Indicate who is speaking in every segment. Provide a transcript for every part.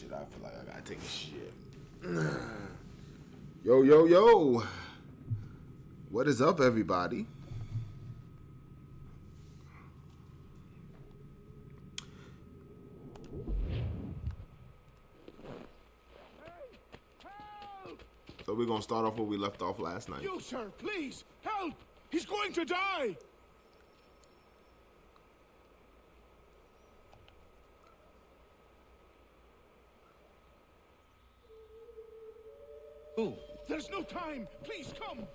Speaker 1: shit. I feel like I gotta take a shit. Yo, yo, yo. What is up, everybody? So we're gonna start off where we left off last night.
Speaker 2: You, sir, please, help! He's going to die!
Speaker 3: Who?
Speaker 2: There's no time! Please, come!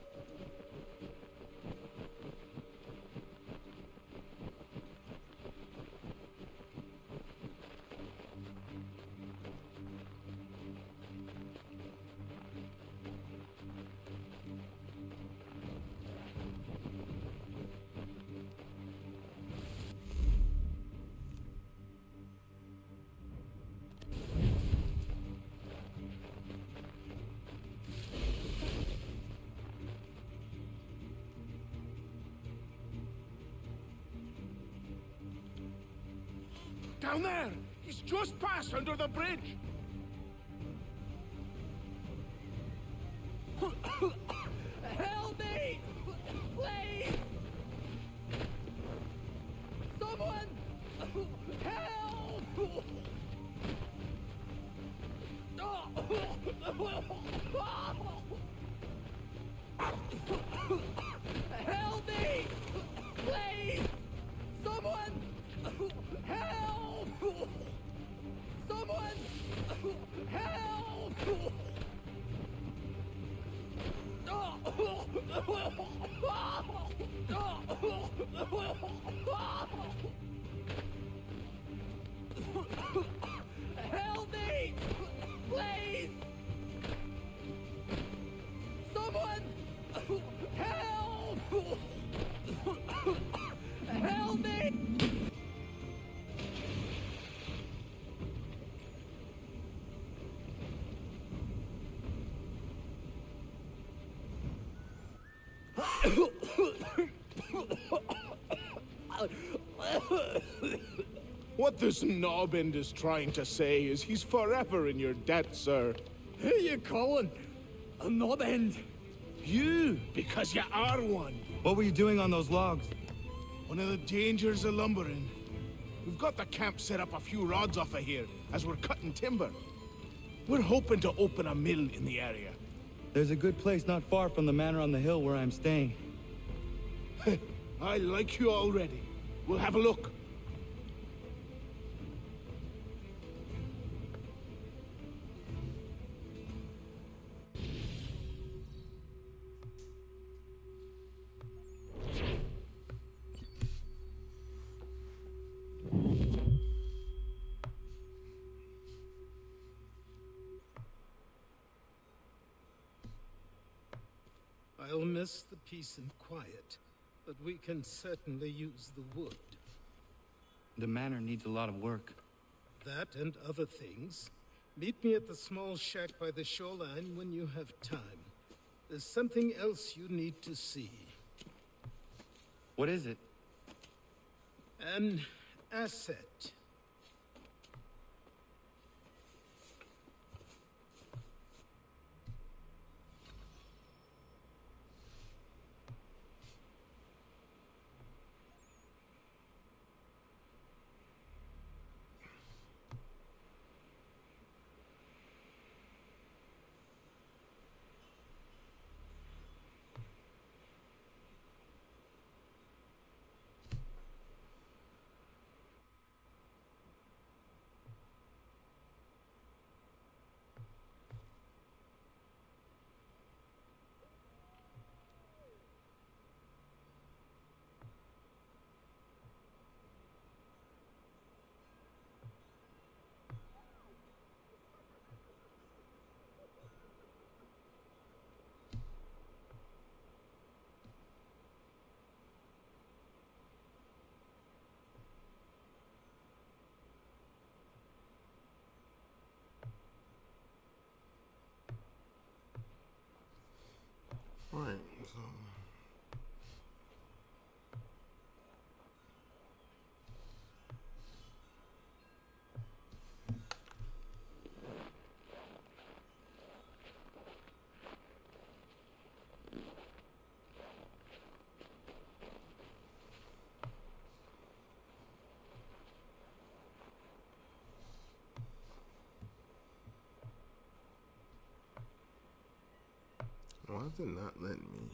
Speaker 2: Down there! He's just passed under the bridge!
Speaker 4: Help me! Please! Someone! Help! Help me! Please! Someone! Help! Someone! Help! Help me! Please! Someone! Help! Help me!
Speaker 2: What this knobend is trying to say is he's forever in your debt, sir.
Speaker 4: Who you calling? A knob end?
Speaker 2: You, because you are one.
Speaker 3: What were you doing on those logs?
Speaker 2: One of the dangers of lumbering. We've got the camp set up a few rods off of here, as we're cutting timber. We're hoping to open a mill in the area.
Speaker 3: There's a good place not far from the manor on the hill where I'm staying.
Speaker 2: I like you already. We'll have a look.
Speaker 5: I'll miss the peace and quiet, but we can certainly use the wood.
Speaker 3: The manor needs a lot of work.
Speaker 5: That and other things. Meet me at the small shack by the shoreline when you have time. There's something else you need to see.
Speaker 3: What is it?
Speaker 5: An asset.
Speaker 1: Why is it not letting me?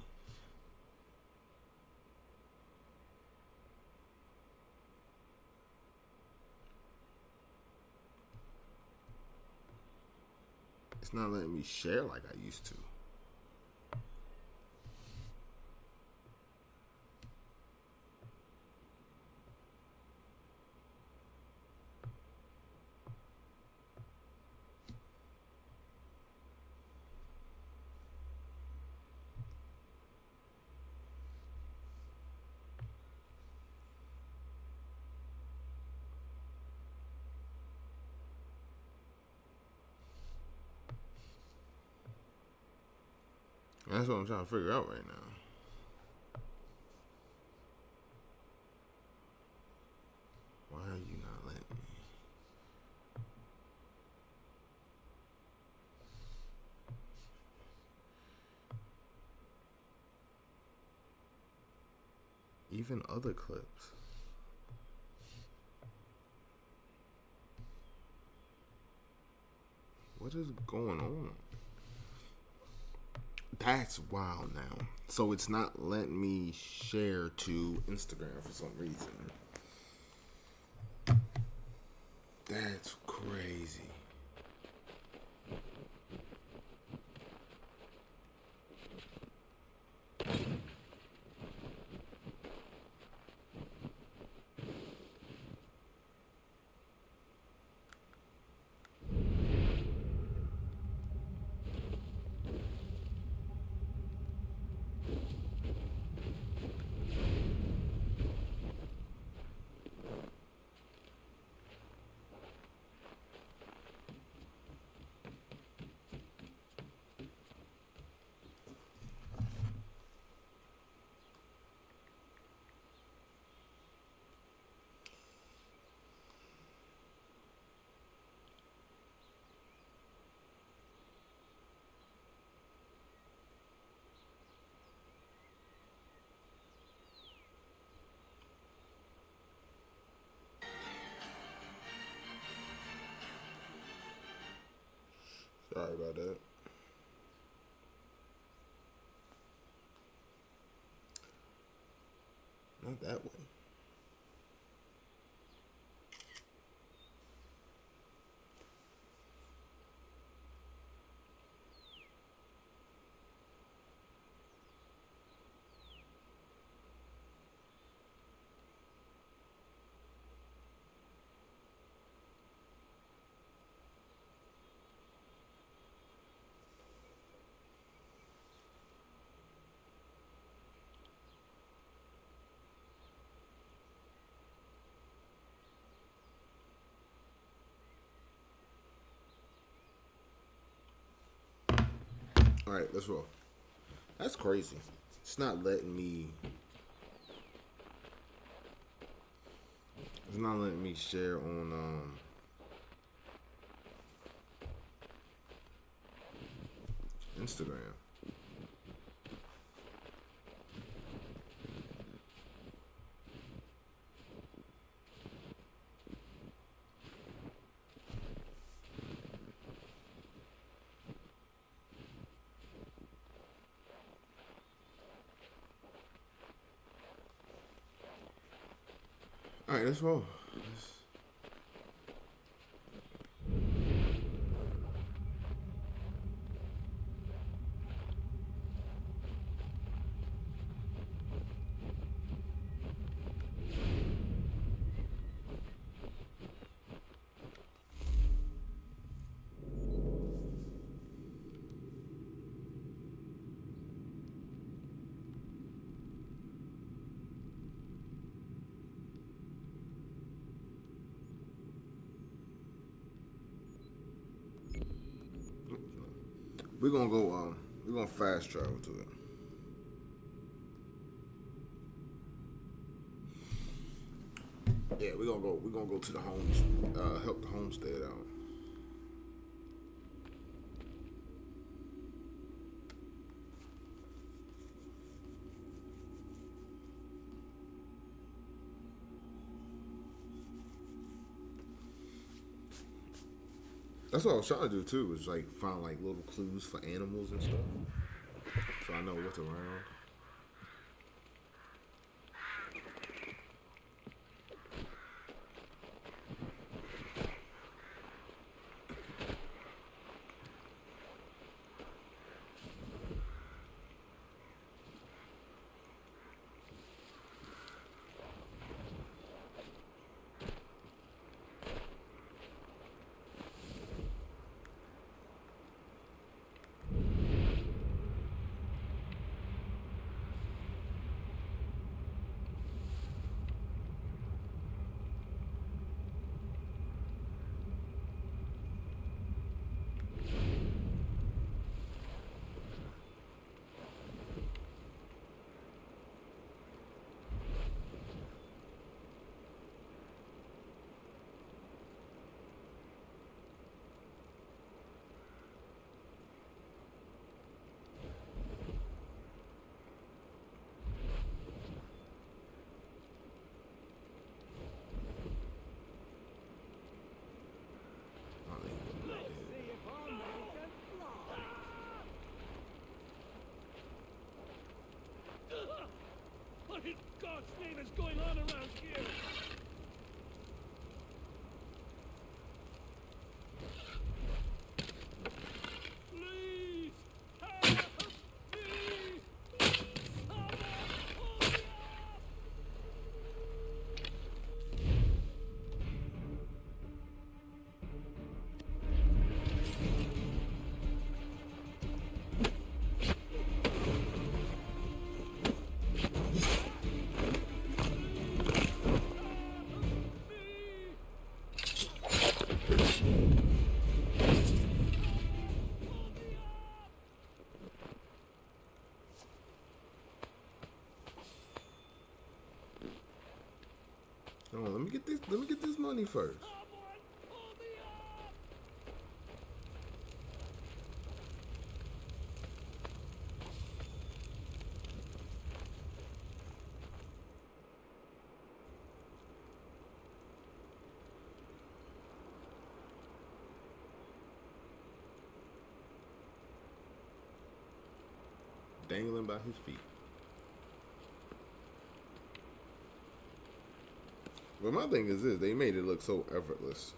Speaker 1: It's not letting me share like I used to. That's what I'm trying to figure out right now. Why are you not letting me? Even other clips. What is going on? That's wild now. So it's not letting me share to Instagram for some reason. That's crazy. Sorry about that. Not that way. All right, let's roll. That's crazy. It's not letting me. It's not letting me share on Instagram. All right, let's roll. We're gonna go. We're gonna fast travel to it. Yeah, we're gonna go. We're gonna go to the homes. Help the homestead out. That's what I was trying to do too. Was like find like little clues for animals and stuff. so I know what's around.
Speaker 6: What in God's name is going on around here? Please! Help me! Someone pull me up!
Speaker 1: Hold on, let me get this. Let me get this money first.
Speaker 6: Someone pull me up!
Speaker 1: Dangling by his feet. But my thing is this, they made it look so effortless.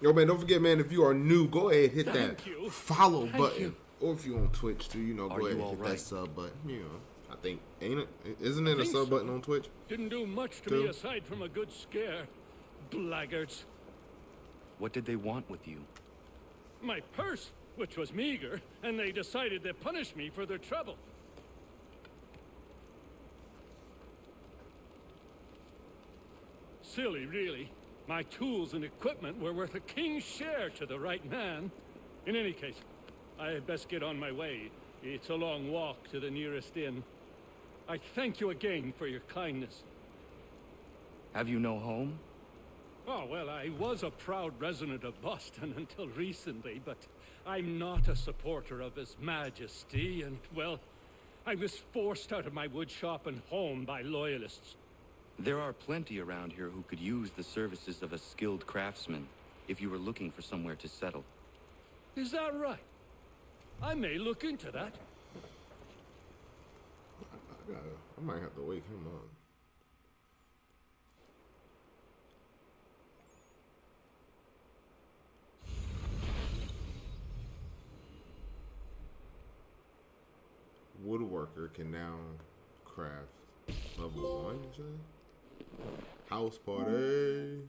Speaker 1: Yo, man, don't forget, man, if you are new, go ahead, hit that
Speaker 6: Thank you.
Speaker 1: follow
Speaker 6: Thank
Speaker 1: button.
Speaker 6: you.
Speaker 1: Or if you're on Twitch, too, you know,
Speaker 3: Are
Speaker 1: go ahead
Speaker 3: you
Speaker 1: and hit
Speaker 3: all right?
Speaker 1: that sub button. You know, I think, ain't it? Isn't it a
Speaker 6: think
Speaker 1: sub
Speaker 6: so.
Speaker 1: button on Twitch?
Speaker 6: Didn't do much to
Speaker 1: Two.
Speaker 6: me aside from a good scare. Blackguards.
Speaker 3: What did they want with you?
Speaker 6: My purse, which was meager, and they decided to punish me for their trouble. Silly, really. My tools and equipment were worth a king's share to the right man. In any case, I had best get on my way. It's a long walk to the nearest inn. I thank you again for your kindness.
Speaker 3: Have you no home?
Speaker 6: Oh, well, I was a proud resident of Boston until recently, but I'm not a supporter of His Majesty, and, well, I was forced out of my woodshop and home by loyalists.
Speaker 3: There are plenty around here who could use the services of a skilled craftsman if you were looking for somewhere to settle.
Speaker 6: Is that right? I may look into that.
Speaker 1: I might have to wake him up. Woodworker can now craft level 1, you said? House party.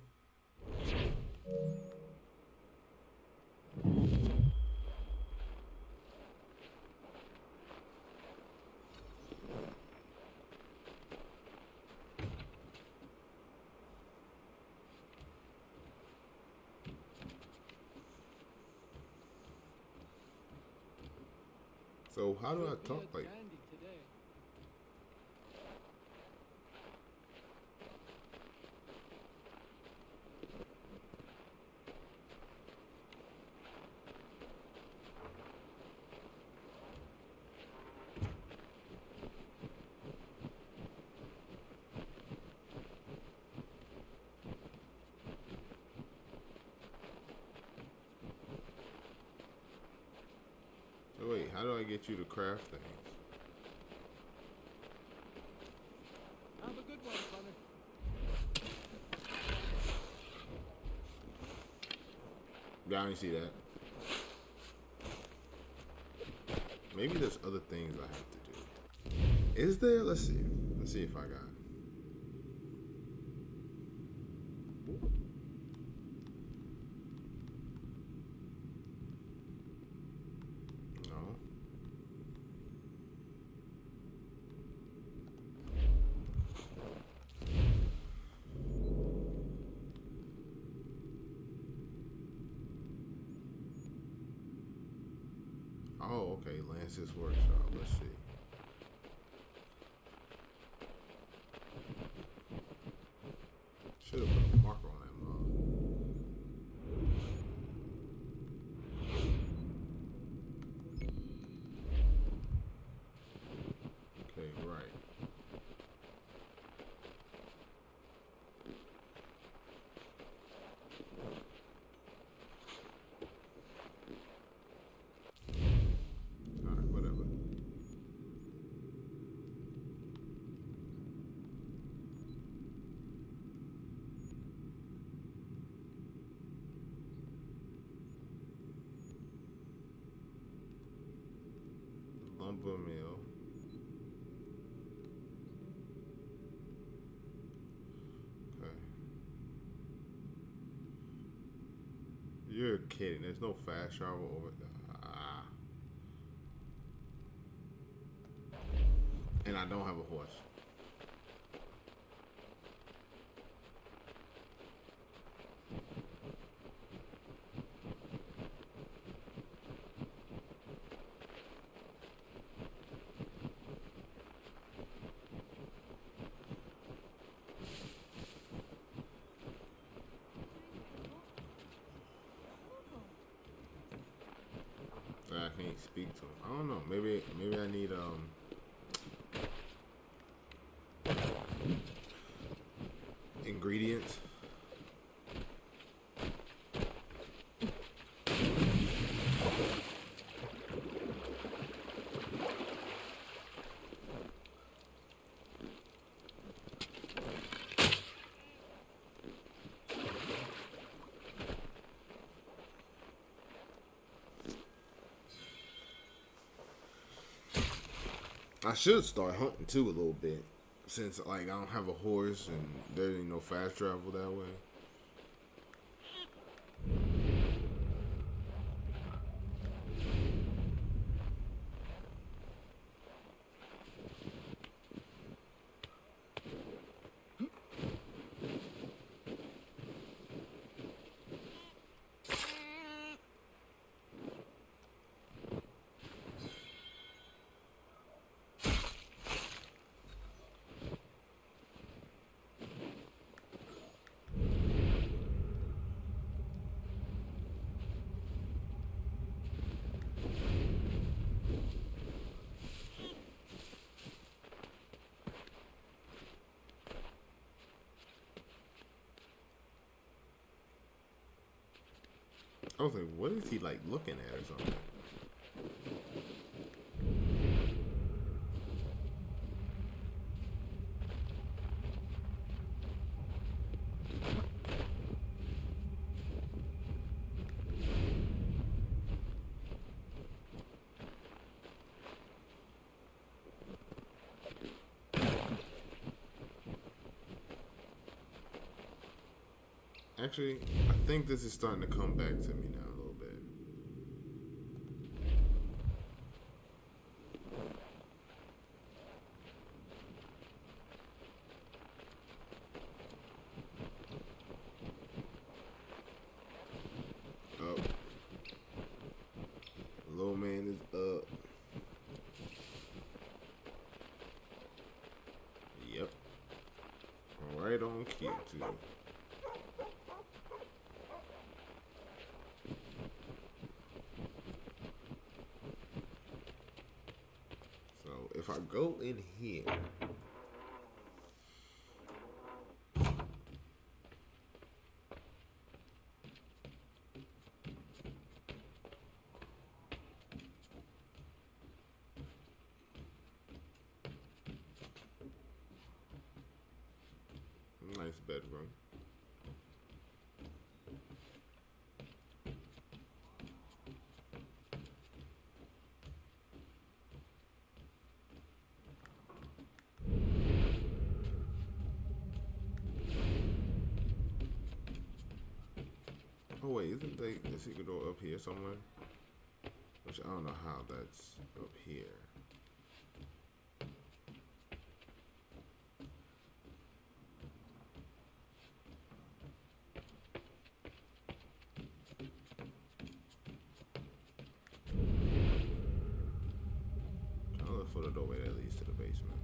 Speaker 1: So how do I talk like? How do I get you to craft things?
Speaker 4: Have a good one, Connor.
Speaker 1: Yeah, I didn't see that. Maybe there's other things I have to do. Is there? Let's see. Let's see if I got it. No. Oh, okay. Lance's workshop. Let's see. Should have put a marker on that mug. Okay, right. Alright, whatever. Lumber mill. Okay. You're kidding. There's no fast travel over there. Ah. And I don't have a horse. I can't speak to him. I don't know. Maybe I need ingredients. I should start hunting too a little bit, since like I don't have a horse and there ain't no fast travel that way. I was like, what is he like looking at or something? Actually, I think this is starting to come back to me now a little bit. Up. Low man is up. Yep. Right on cue too. If I go in here, bedroom. Oh wait, isn't the secret door up here somewhere? Which I don't know how that's up here. I'll look for the doorway that leads to the basement.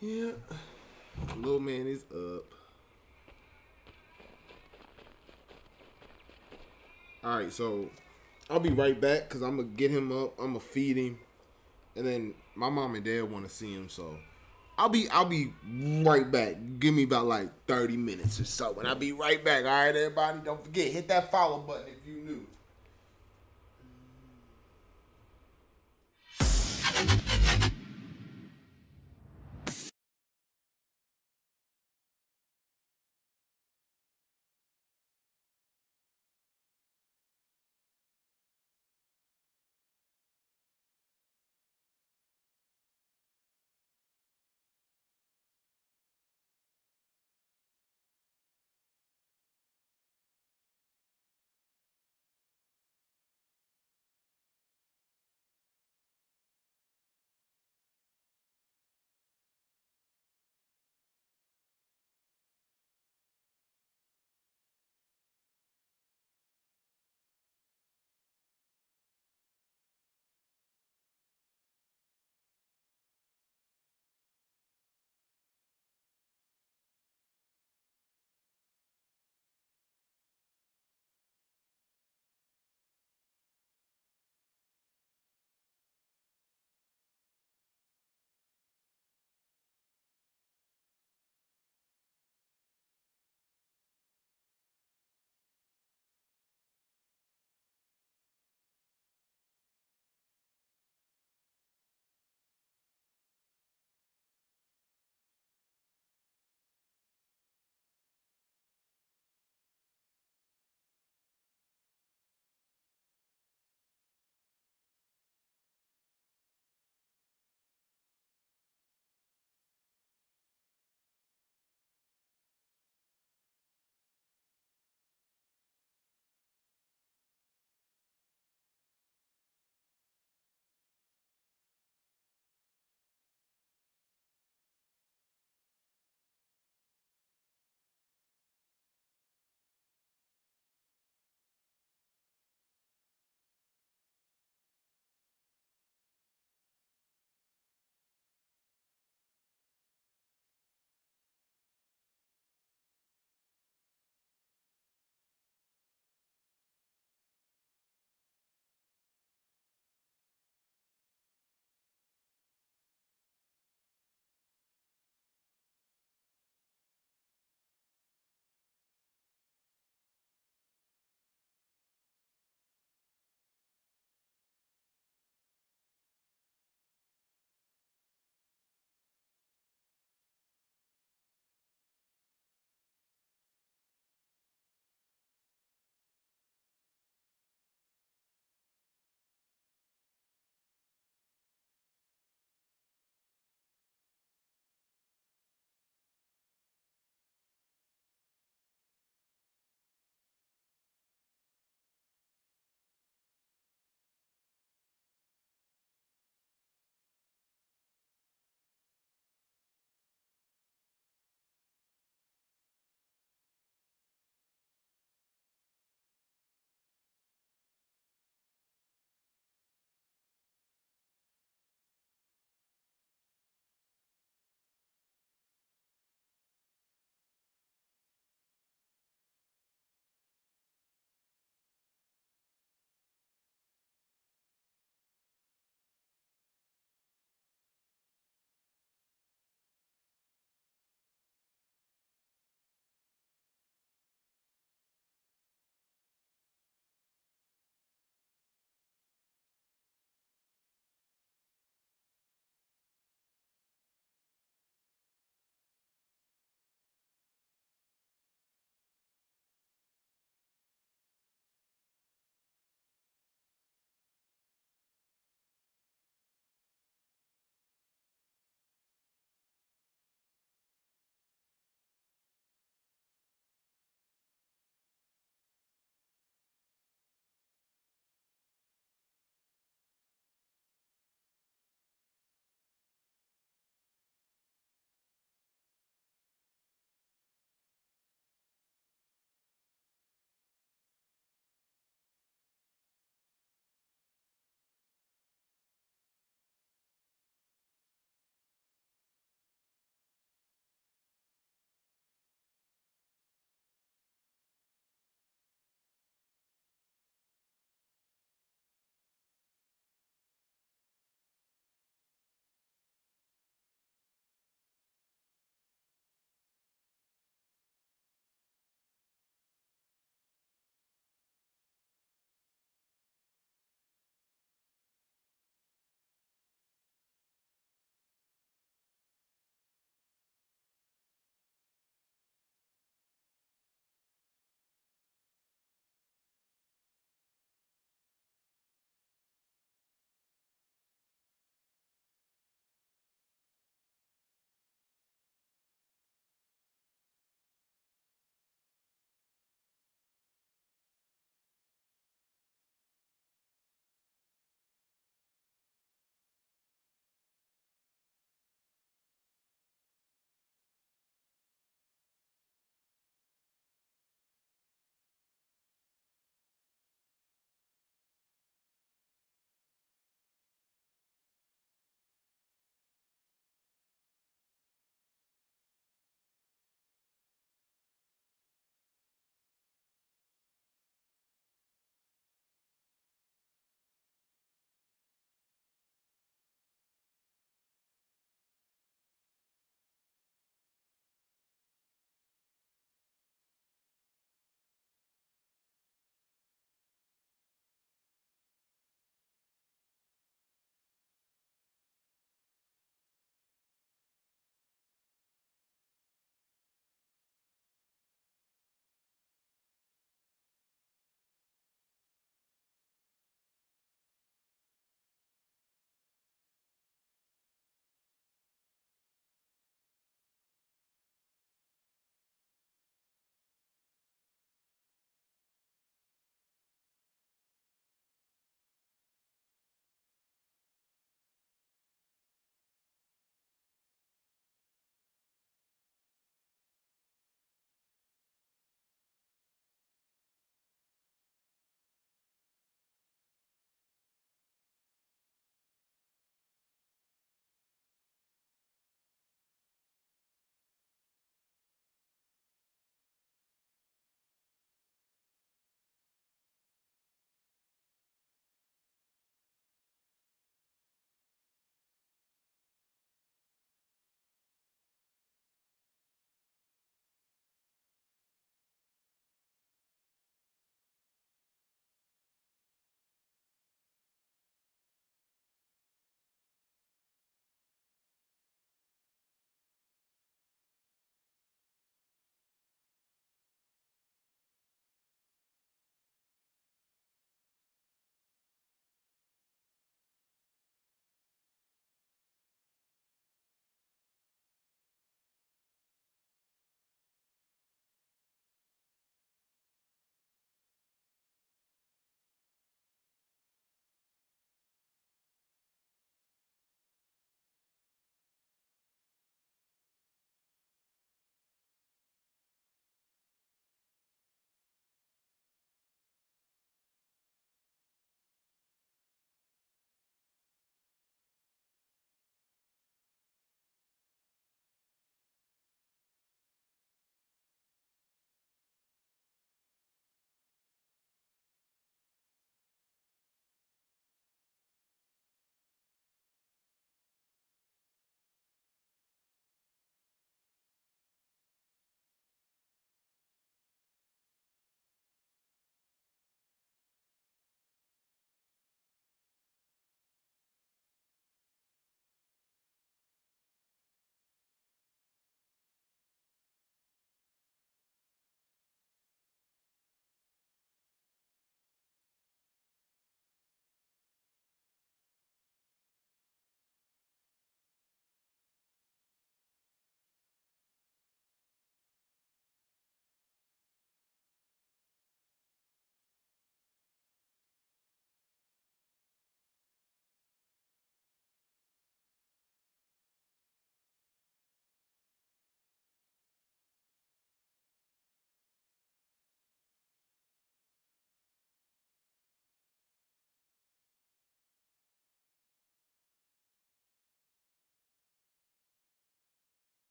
Speaker 1: Yeah, little man is up. All right, so I'll be right back because I'm gonna get him up. I'm gonna feed him, and then my mom and dad want to see him. So I'll be right back. Give me about like 30 minutes or so, and I'll be right back. All right, everybody, don't forget, hit that follow button if you new.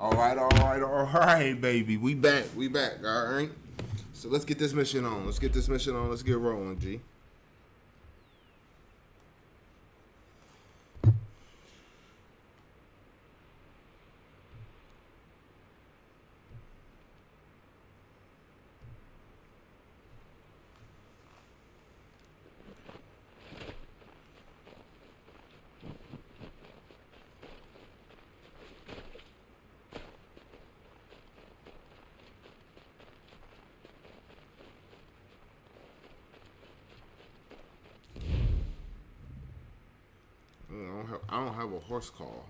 Speaker 1: All right, baby. We back. All right. So let's get this mission on. Let's get rolling, G. I don't have a horse call.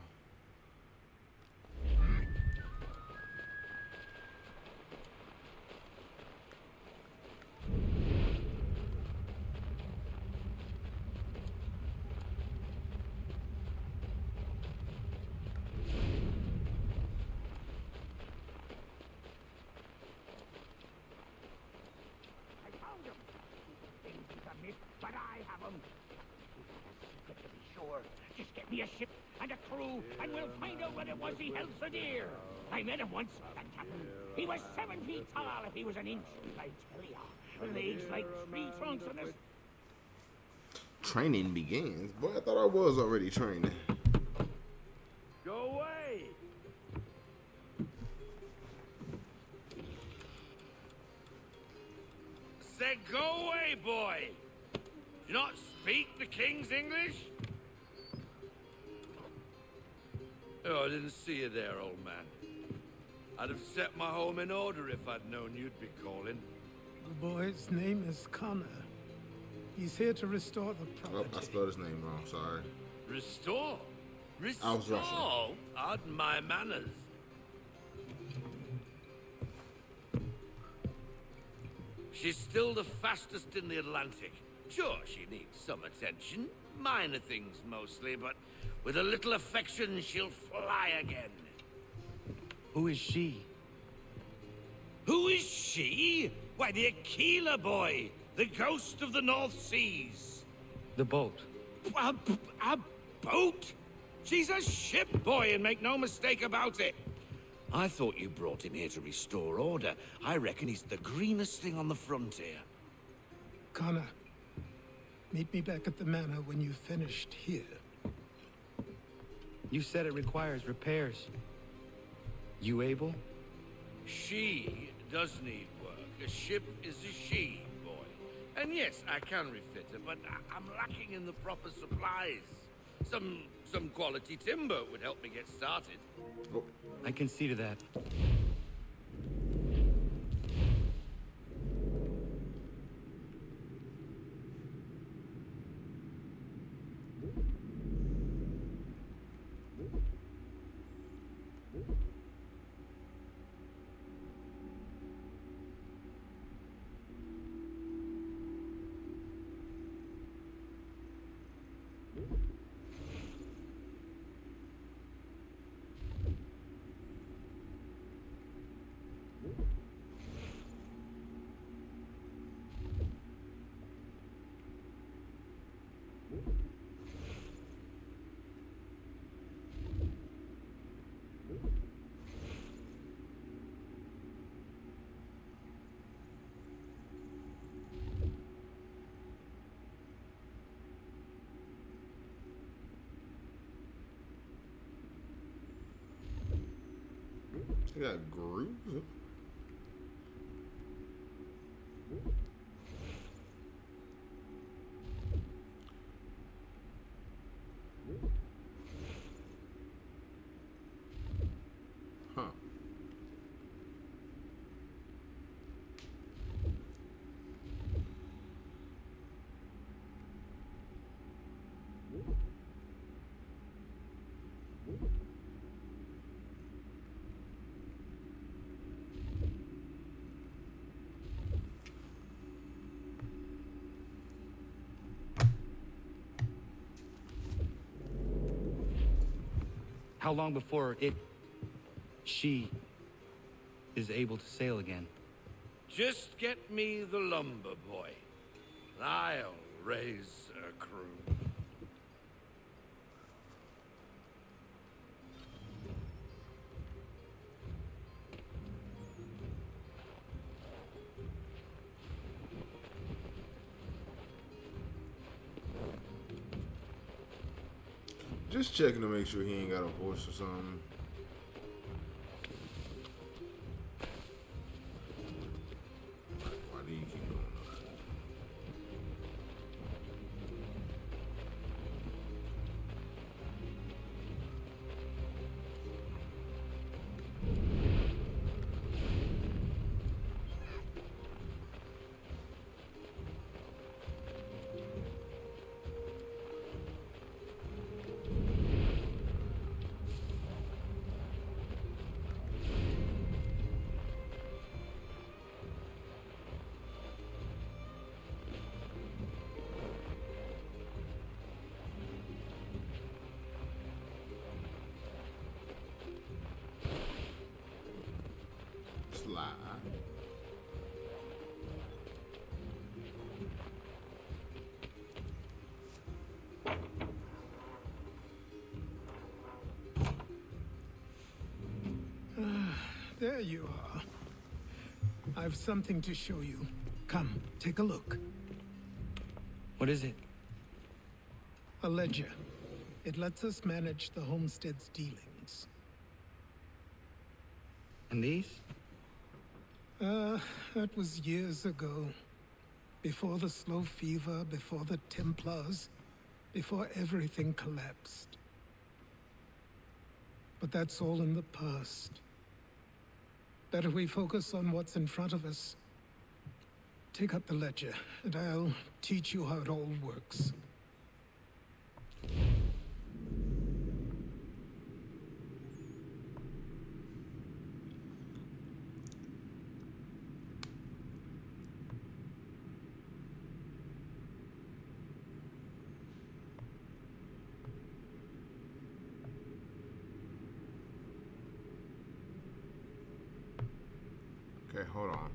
Speaker 7: But I have them. Good to be sure. Just get me a ship and a crew, and we'll find out what it was he held so dear. I met him once, that captain. He was 7 feet tall if he was an inch, I tell ya. Legs like tree trunks and this.
Speaker 1: Training begins. Boy, I thought I was already training.
Speaker 6: Go away!
Speaker 8: Said go away, boy! Do you not speak the King's English? Oh, I didn't see you there, old man. I'd have set my home in order if I'd known you'd be calling.
Speaker 5: The boy's name is Connor. He's here to restore the
Speaker 1: Oh,
Speaker 5: property.
Speaker 1: I spelled his name wrong. Sorry.
Speaker 8: Restore?
Speaker 1: I was rushing.
Speaker 8: Restore? Pardon my manners. She's still the fastest in the Atlantic. Sure, she needs some attention. Minor things mostly, but with a little affection, she'll fly again.
Speaker 3: Who is she?
Speaker 8: Who is she? Why, the Aquila boy, the ghost of the North Seas.
Speaker 3: The boat.
Speaker 8: A boat? She's a ship, boy, and make no mistake about it. I thought you brought him here to restore order. I reckon he's the greenest thing on the frontier.
Speaker 5: Connor, meet me back at the manor when you've finished here.
Speaker 3: You said it requires repairs. You able?
Speaker 8: She does need work. A ship is a she, boy. And yes, I can refit her, but I'm lacking in the proper supplies. Some quality timber would help me get started.
Speaker 1: Oh.
Speaker 3: I can see to that.
Speaker 1: You got grooves? Huh.
Speaker 3: How long before she is able to sail again?
Speaker 8: Just get me the lumber, boy. I'll raise a crew.
Speaker 1: Just checking to make sure he ain't got a horse or something. Why do you keep going up? Slide.
Speaker 5: There you are. I've something to show you. Come, take a look.
Speaker 3: What is it?
Speaker 5: A ledger. It lets us manage the homestead's dealings.
Speaker 3: And these?
Speaker 5: That was years ago. Before the Slow Fever, before the Templars, before everything collapsed. But that's all in the past. Better we focus on what's in front of us. Take up the ledger, and I'll teach you how it all works.
Speaker 1: Okay, hold on.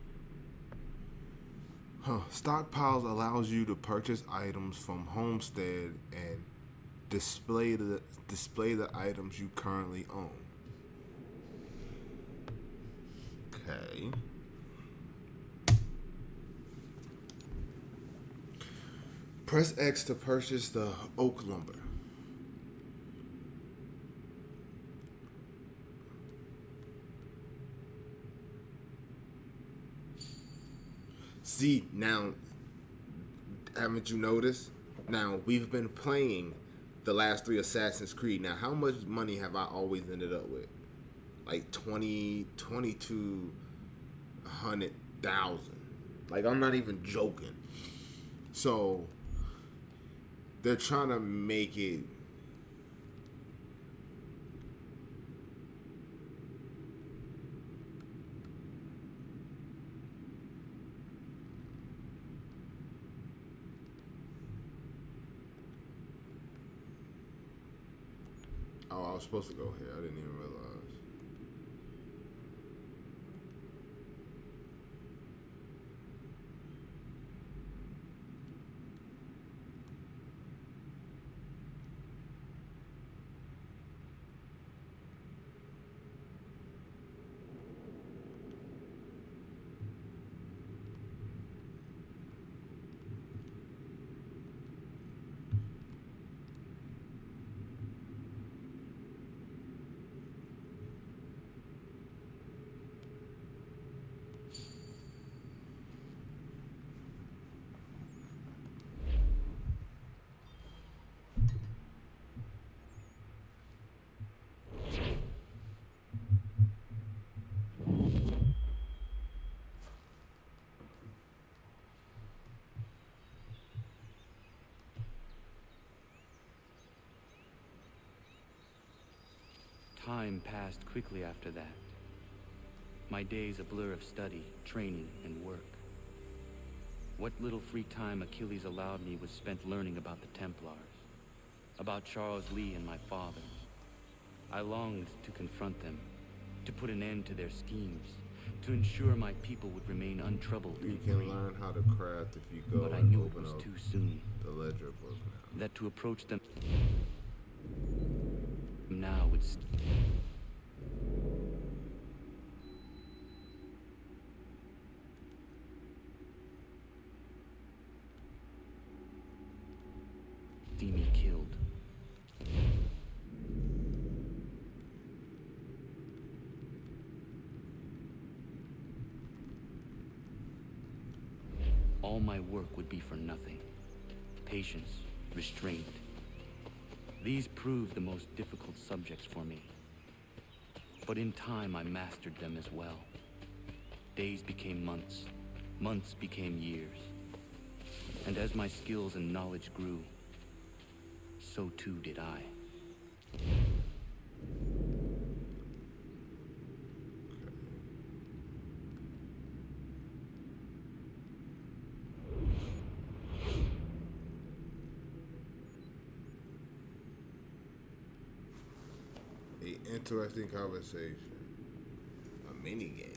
Speaker 1: Stockpiles allows you to purchase items from Homestead and display the items you currently own. Okay. Press X to purchase the oak lumber. See, now, haven't you noticed? Now, we've been playing the last 3 Assassin's Creed. Now, how much money have I always ended up with? Like 2,200,000. Like, I'm not even joking. So, they're trying to make it... Oh, I was supposed to go here. I didn't even realize.
Speaker 3: Time passed quickly after that. My days a blur of study, training, and work. What little free time Achilles allowed me was spent learning about the Templars, about Charles Lee and my father. I longed to confront them, to put an end to their schemes, to ensure my people would remain untroubled
Speaker 1: You
Speaker 3: and
Speaker 1: can
Speaker 3: free.
Speaker 1: learn how to craft if you go
Speaker 3: But I
Speaker 1: and
Speaker 3: knew it
Speaker 1: open
Speaker 3: was
Speaker 1: up
Speaker 3: too soon.
Speaker 1: the ledger book now.
Speaker 3: That to approach them now would see me killed. all my work would be for nothing. Patience, restraint. These proved the most difficult subjects for me. But in time, I mastered them as well. Days became months, months became years. And as my skills and knowledge grew, so too did I.
Speaker 1: A interesting conversation. A mini game.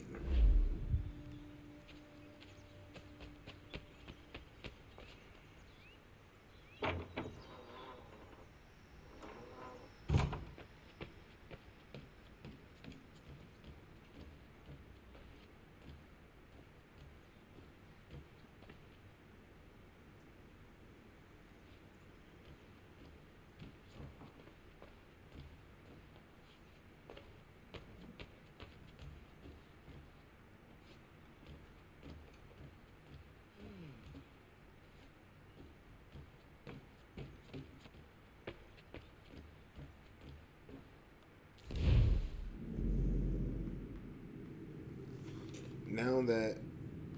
Speaker 1: Now that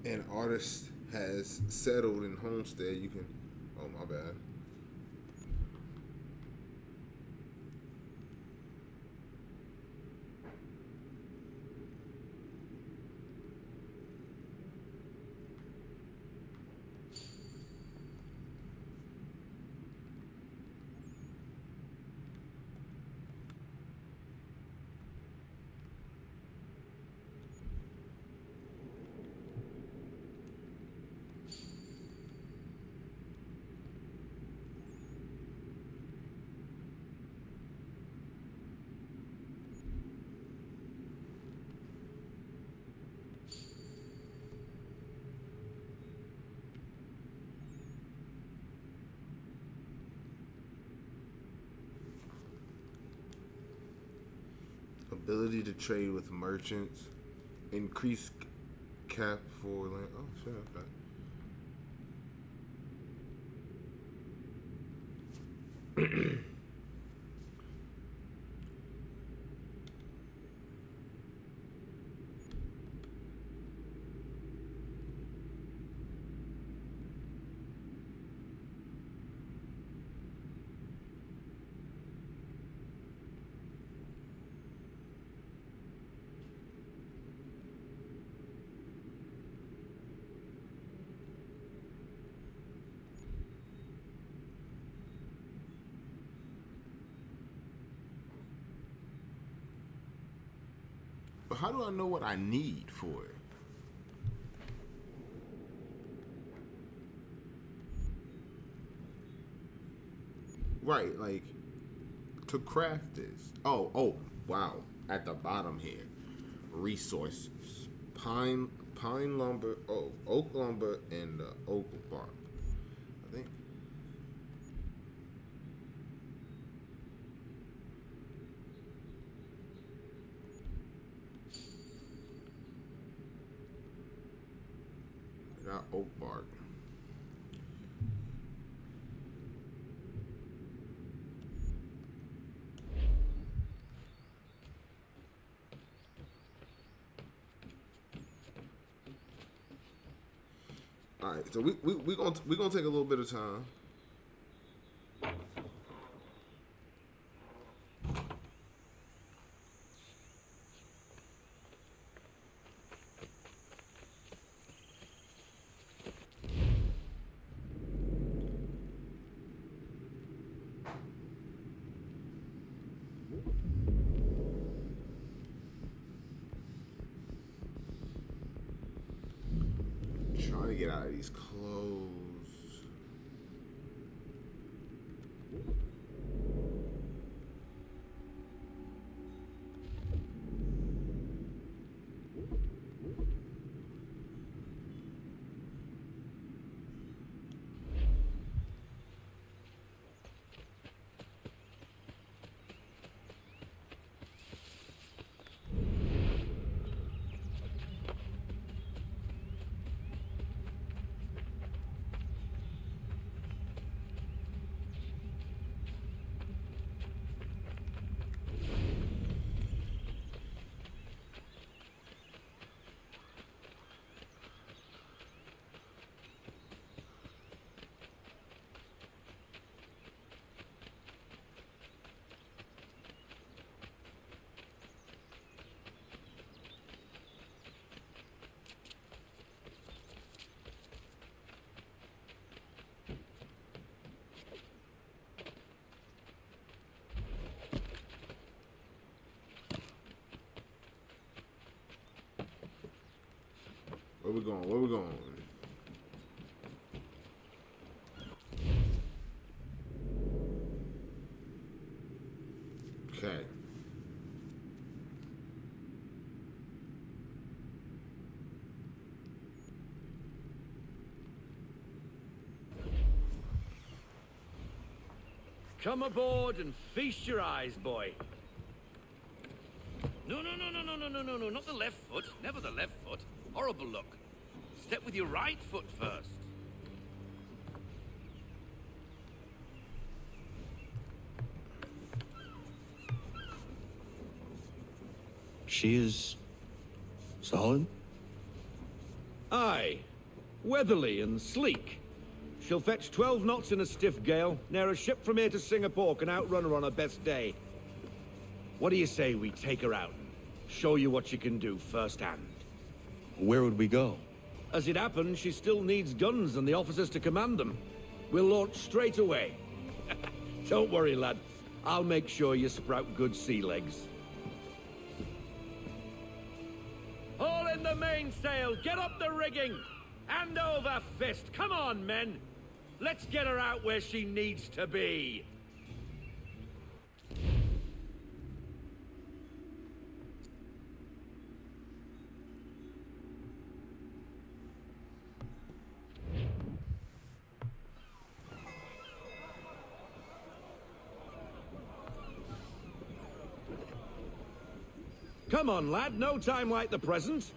Speaker 1: an artist has settled in Homestead, you can. Oh, my bad. Ability to trade with merchants. Increase cap for land. Oh, sure, okay. But how do I know what I need for it? Right, like to craft this. Oh, wow. At the bottom here. Resources. Pine lumber, oak lumber and oak bark. I think. I got oak bark. All right, so we gonna take a little bit of time. Trying to get out of these clothes. Where we going? Where we going? Okay.
Speaker 8: Come aboard and feast your eyes, boy. No, not the left foot. Never the left foot. Horrible look. Step with your right foot first.
Speaker 9: She is solid?
Speaker 4: Aye. Weatherly and sleek. She'll fetch 12 knots in a stiff gale. Ne'er a ship from here to Singapore can outrun her on her best day. What do you say we take her out? Show you what she can do firsthand.
Speaker 9: Where would we go?
Speaker 4: As it happens, she still needs guns and the officers to command them. We'll launch straight away. Don't worry, lad. I'll make sure you sprout good sea legs. All in the mainsail! Get up the rigging! Hand over fist! Come on, men! Let's get her out where she needs to be! Come on, lad. No time like the present.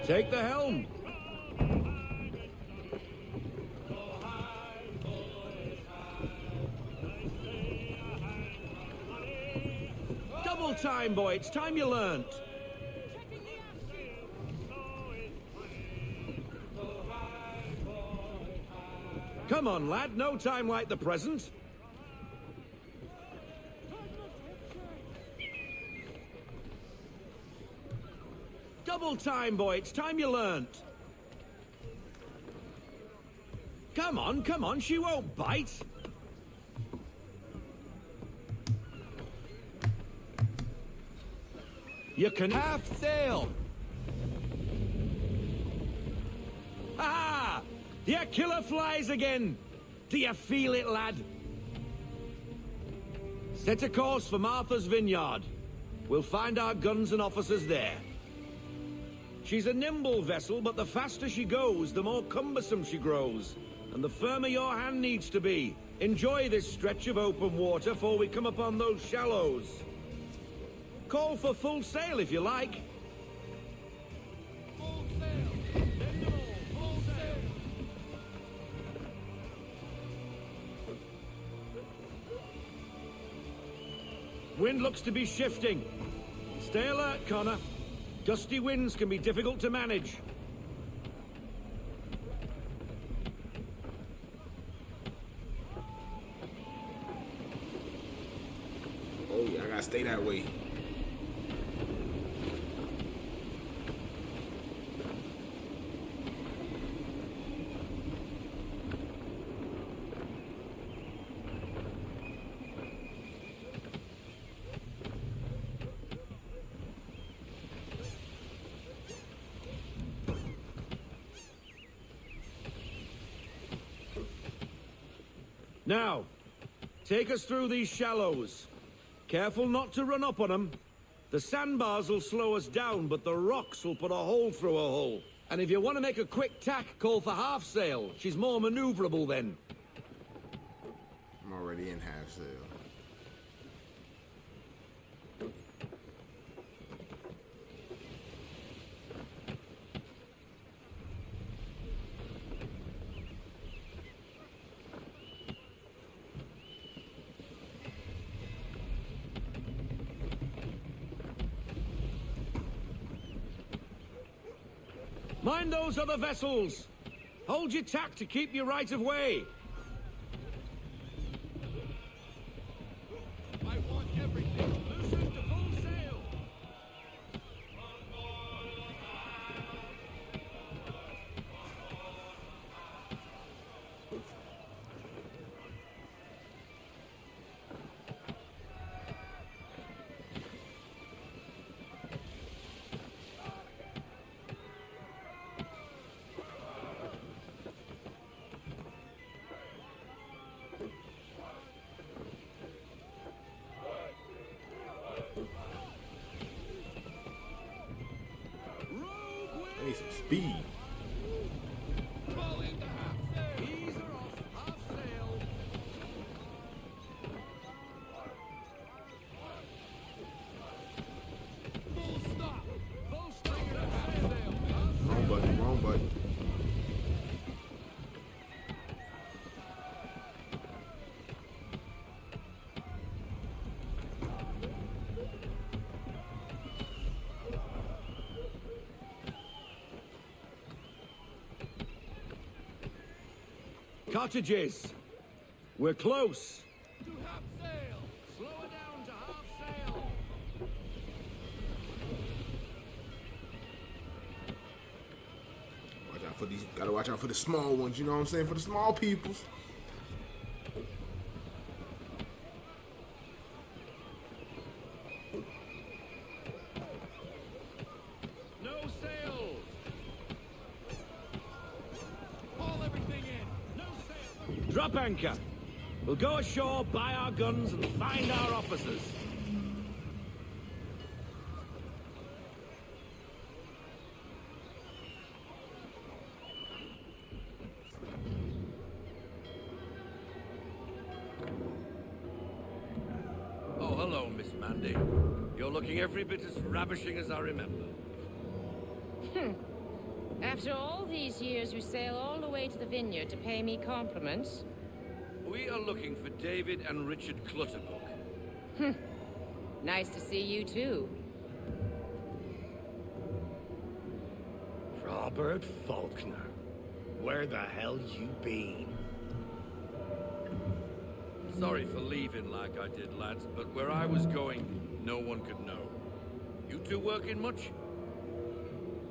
Speaker 4: Take the helm. Double time, boy. It's time you learnt. Come on, lad. No time like the present. Double time, boy. It's time you learnt. Come on. She won't bite. You can half sail. Ah! The killer flies again. Do you feel it, lad? Set a course for Martha's Vineyard. We'll find our guns and officers there. She's a nimble vessel, but the faster she goes, the more cumbersome she grows. And the firmer your hand needs to be. Enjoy this stretch of open water before we come upon those shallows. Call for full sail if you like. Full sail! Full sail! Wind looks to be shifting. Stay alert, Connor. Gusty winds can be difficult to manage.
Speaker 1: Oh yeah, I gotta stay that way.
Speaker 4: Now, take us through these shallows. Careful not to run up on them. The sandbars will slow us down, but the rocks will put a hole through a hole. And if you want to make a quick tack, call for half sail. She's more maneuverable then.
Speaker 1: I'm already in half sail.
Speaker 4: Mind those other vessels! Hold your tack to keep your right of way! I want everything loosened to full sail!
Speaker 1: need some speed.
Speaker 4: Ease her off, half sail. Full stop. Bowstring at half sail.
Speaker 1: Wrong button, wrong button.
Speaker 4: Cottages. We're close.
Speaker 6: To half sail! Slow her down to half sail!
Speaker 1: Watch out for these. Gotta watch out for the small ones. You know what I'm saying? For the small peoples.
Speaker 6: No sail! Haul everything in! No sail!
Speaker 4: Drop anchor. We'll go ashore, buy our guns, and find our officers.
Speaker 8: Oh, hello, Miss Mandy. You're looking every bit as ravishing as I remember.
Speaker 10: After all these years, you sail all the way to the vineyard to pay me compliments?
Speaker 8: We are looking for David and Richard Clutterbuck.
Speaker 10: Nice to see you, too.
Speaker 2: Robert Faulkner. Where the hell you been?
Speaker 8: Sorry for leaving like I did, lads, but where I was going, no one could know. You two working much?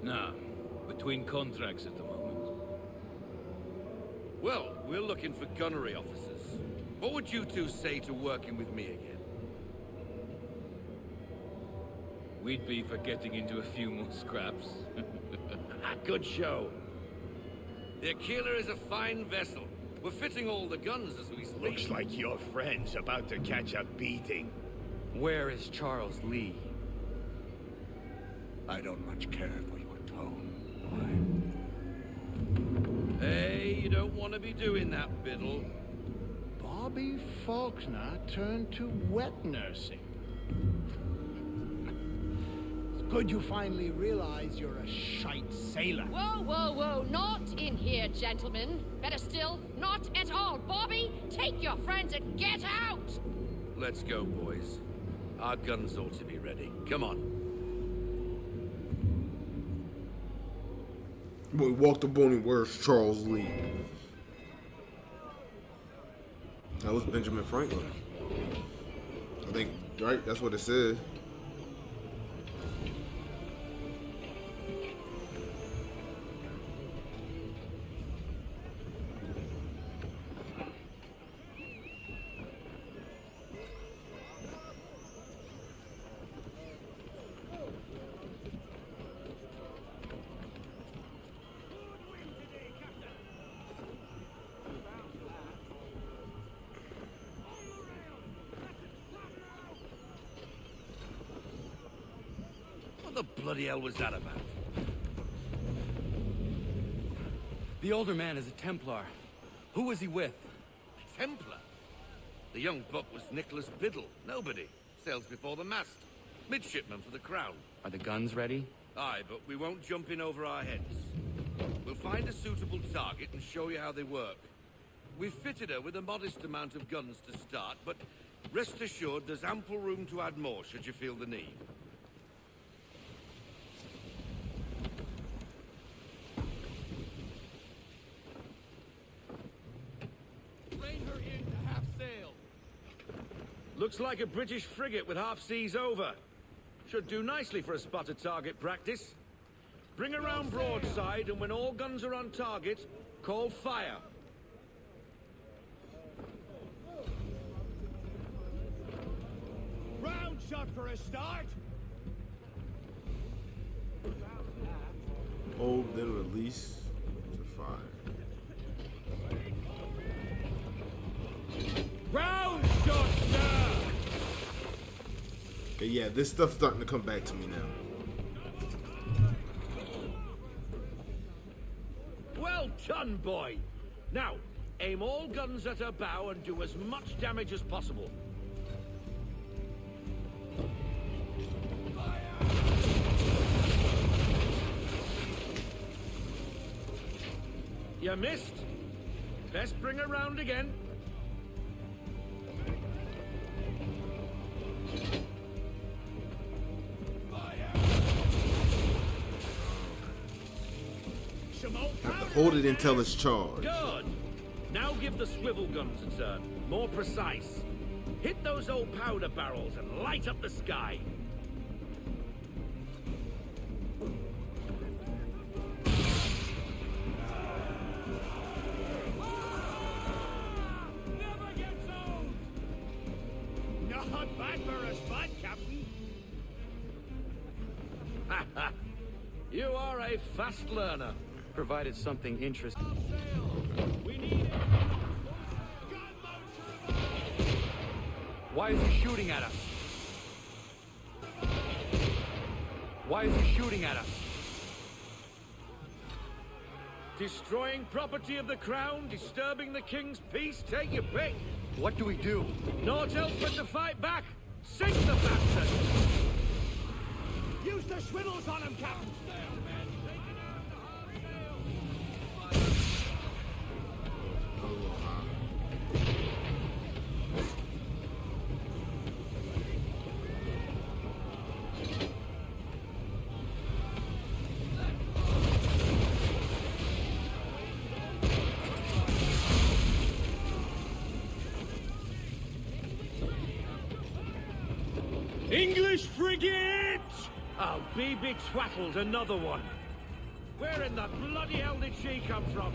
Speaker 6: Nah, between contracts at the moment.
Speaker 8: Well, we're looking for gunnery officers. What would you two say to working with me again?
Speaker 6: We'd be for getting into a few more scraps.
Speaker 4: Good show.
Speaker 8: The Aquila is a fine vessel. We're fitting all the guns as we speak.
Speaker 2: Looks like your friend's about to catch a beating.
Speaker 3: Where is Charles Lee?
Speaker 2: I don't much care for your tone.
Speaker 8: Hey, you don't want to be doing that, Biddle.
Speaker 2: Bobby Faulkner turned to wet nursing. It's good you finally realize you're a shite sailor.
Speaker 10: Whoa, whoa, whoa, not in here, gentlemen. Better still, not at all. Bobby, take your friends and get out!
Speaker 8: Let's go, boys. Our guns ought to be ready. Come on.
Speaker 1: Boy, walked up on him. Where's Charles Lee? That was Benjamin Franklin. I think, right? That's what it said.
Speaker 8: What the bloody hell was that about?
Speaker 3: The older man is a Templar. Who was he with?
Speaker 8: Templar? The young buck was Nicholas Biddle. Nobody. Sails before the mast. Midshipman for the Crown.
Speaker 3: Are the guns ready?
Speaker 8: Aye, but we won't jump in over our heads. We'll find a suitable target and show you how they work. We've fitted her with a modest amount of guns to start, but rest assured there's ample room to add more should you feel the need.
Speaker 6: Rein her in to half sail!
Speaker 4: Looks like a British frigate with half seas over. Should do nicely for a spotted target practice. Bring around broadside, and when all guns are on target, call fire.
Speaker 2: Round shot for a start.
Speaker 1: Hold, then release to fire.
Speaker 2: Round shot, sir.
Speaker 1: Okay, yeah, this stuff's starting to come back to me now.
Speaker 4: Well done, boy. Now, aim all guns at her bow and do as much damage as possible. You missed. Best bring her round again.
Speaker 1: Have to hold it until it's charged.
Speaker 4: Good. Now give the swivel guns a turn. More precise. Hit those old powder barrels and light up the sky.
Speaker 7: Not bad for a spot, Captain.
Speaker 4: You are a fast learner.
Speaker 3: Provided something interesting. Why is he shooting at us? Why is he shooting at us?
Speaker 4: Destroying property of the crown, disturbing the king's peace, take your pick.
Speaker 3: What do we do?
Speaker 4: Naught else but to fight back. Sink the bastard!
Speaker 7: Use the swivels on him, Captain.
Speaker 4: English frigate! I'll be betwattled, another one. Where in the bloody hell did she come from?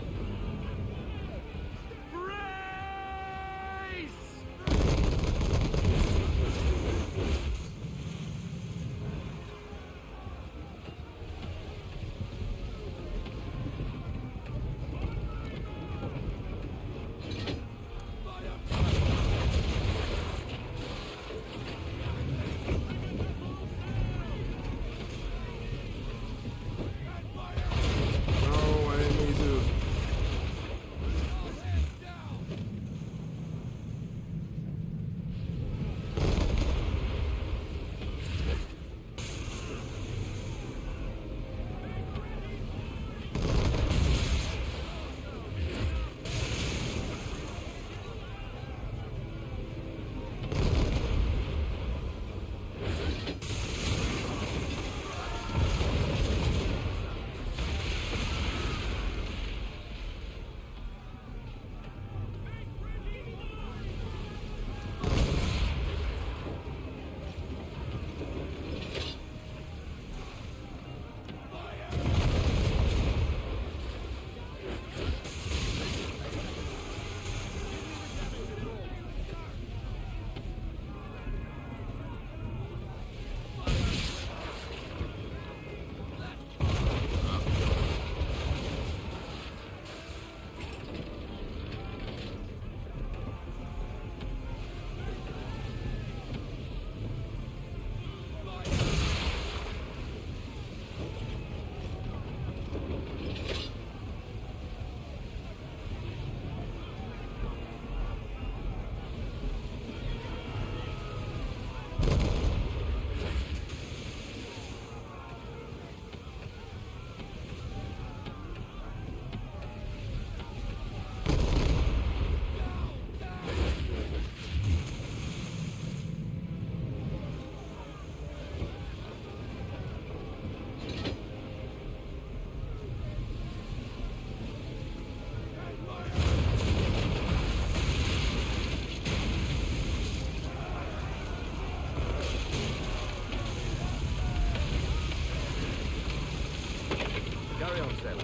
Speaker 4: Carry on, sailor.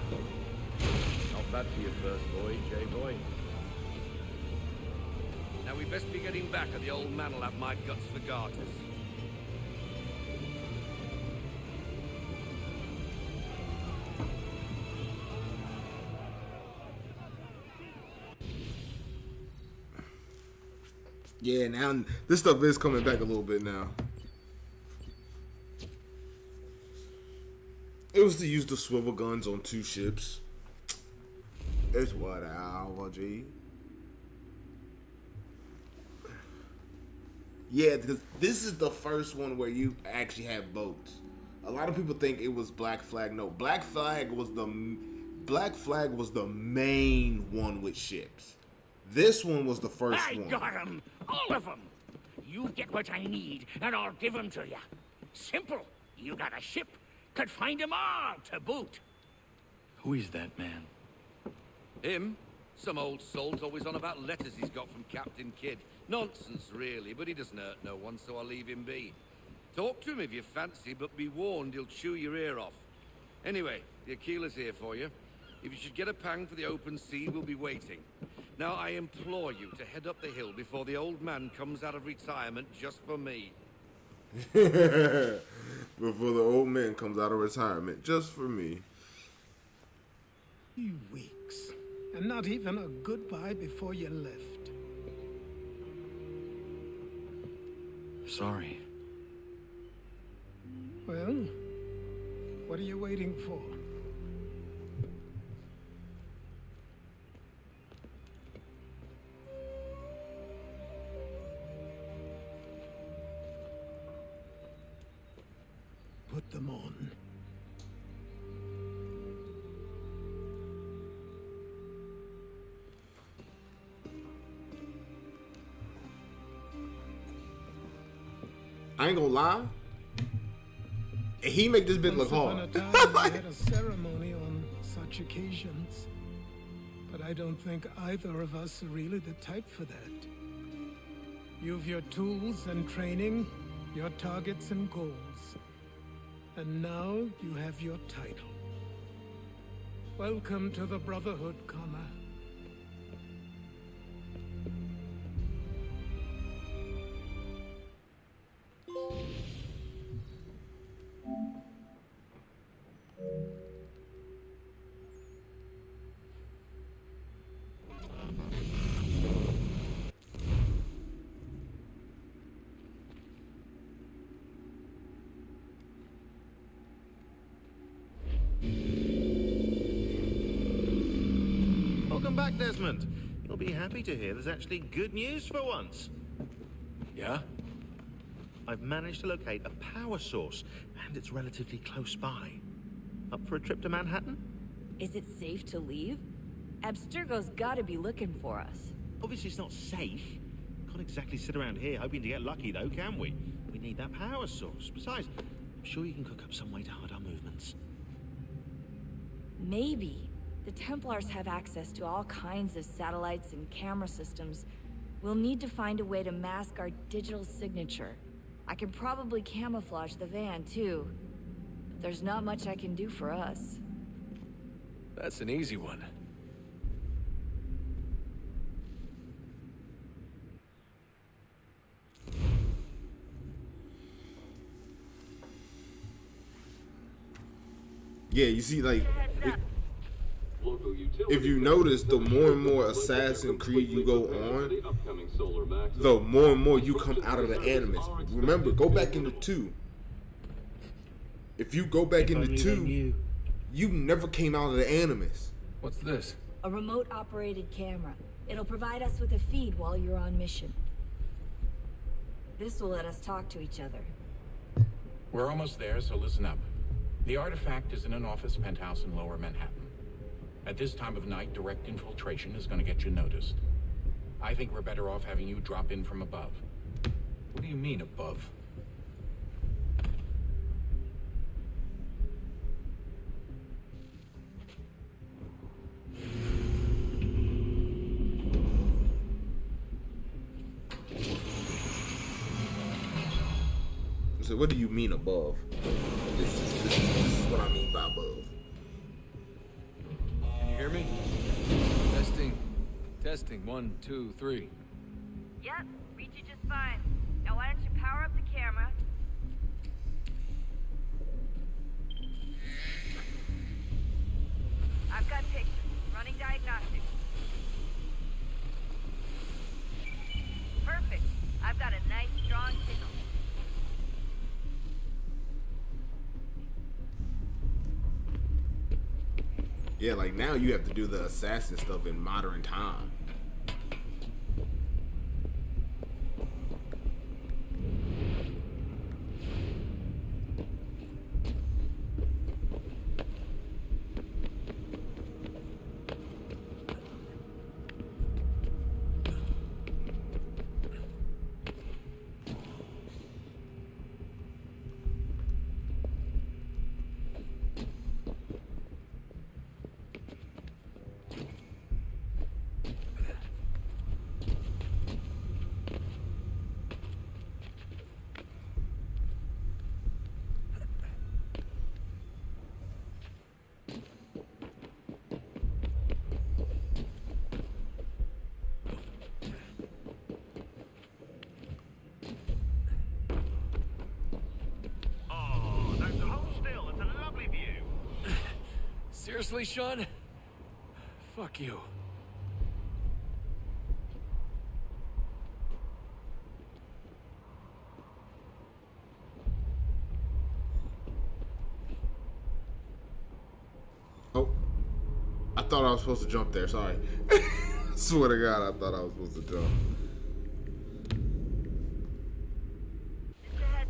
Speaker 4: Not bad for your first voyage, eh, boy?
Speaker 8: Now we best be getting back, or the old man will have my guts for garters.
Speaker 1: Yeah, now this stuff is coming back a little bit now. It was to use the swivel guns on 2 ships. It's whatever, G. Yeah, because this is the first one where you actually have boats. A lot of people think it was Black Flag. No, Black Flag was the main one with ships. This one was the first
Speaker 7: I
Speaker 1: one.
Speaker 7: got 'em, all of 'em. You get what I need, and I'll give 'em to you. Simple. You got a ship, could find 'em all to boot.
Speaker 3: Who is that man?
Speaker 8: Him? Some old salt always on about letters he's got from Captain Kidd. Nonsense, really, but he doesn't hurt no one, so I'll leave him be. Talk to him if you fancy, but be warned he'll chew your ear off. Anyway, the Aquila's here for you. If you should get a pang for the open sea, we'll be waiting. Now, I implore you to head up the hill before the old man comes out of retirement just for me.
Speaker 1: Before the old man comes out of retirement, just for me.
Speaker 5: 3 weeks, and not even a goodbye before you left.
Speaker 3: Sorry.
Speaker 5: Well, what are you waiting for? Put them on.
Speaker 1: I ain't gonna lie. He make this bit look hard.
Speaker 5: Once upon a time, we had a ceremony on such occasions. But I don't think either of us are really the type for that. You've your tools and training, your targets and goals. And now you have your title. Welcome to the Brotherhood, Connor.
Speaker 11: Welcome back, Desmond. You'll be happy to hear there's actually good news for once.
Speaker 9: Yeah?
Speaker 11: I've managed to locate a power source, and it's relatively close by. Up for a trip to Manhattan?
Speaker 12: Is it safe to leave? Abstergo's gotta be looking for us.
Speaker 11: Obviously it's not safe. Can't exactly sit around here hoping to get lucky, though, can we? We need that power source. Besides, I'm sure you can cook up some way to hide our movements.
Speaker 12: Maybe. The Templars have access to all kinds of satellites and camera systems. We'll need to find a way to mask our digital signature. I can probably camouflage the van, too. But there's not much I can do for us.
Speaker 9: That's an easy one.
Speaker 1: Yeah, you see, like, if you notice, the more and more Assassin's Creed you go on, the more and more you come out of the Animus. Remember, go back into 2. If you go back into 2, you never came out of the Animus.
Speaker 9: What's this?
Speaker 12: A remote-operated camera. It'll provide us with a feed while you're on mission. This will let us talk to each other.
Speaker 13: We're almost there, so listen up. The artifact is in an office penthouse in Lower Manhattan. At this time of night, direct infiltration is going to get you noticed. I think we're better off having you drop in from above. What do you mean, above?
Speaker 1: So what do you mean above? This is what I mean by above.
Speaker 9: Can you hear me? Testing. 1, 2, 3.
Speaker 12: Yep, reach you just fine. Now why don't you power up the camera? I've got pictures. Running diagnostics. Perfect. I've got a nice strong signal.
Speaker 1: Yeah, like now you have to do the assassin stuff in modern time.
Speaker 9: Seriously, Sean? Fuck you.
Speaker 1: Oh, I thought I was supposed to jump there. Sorry. Swear to God, I thought I was supposed to jump.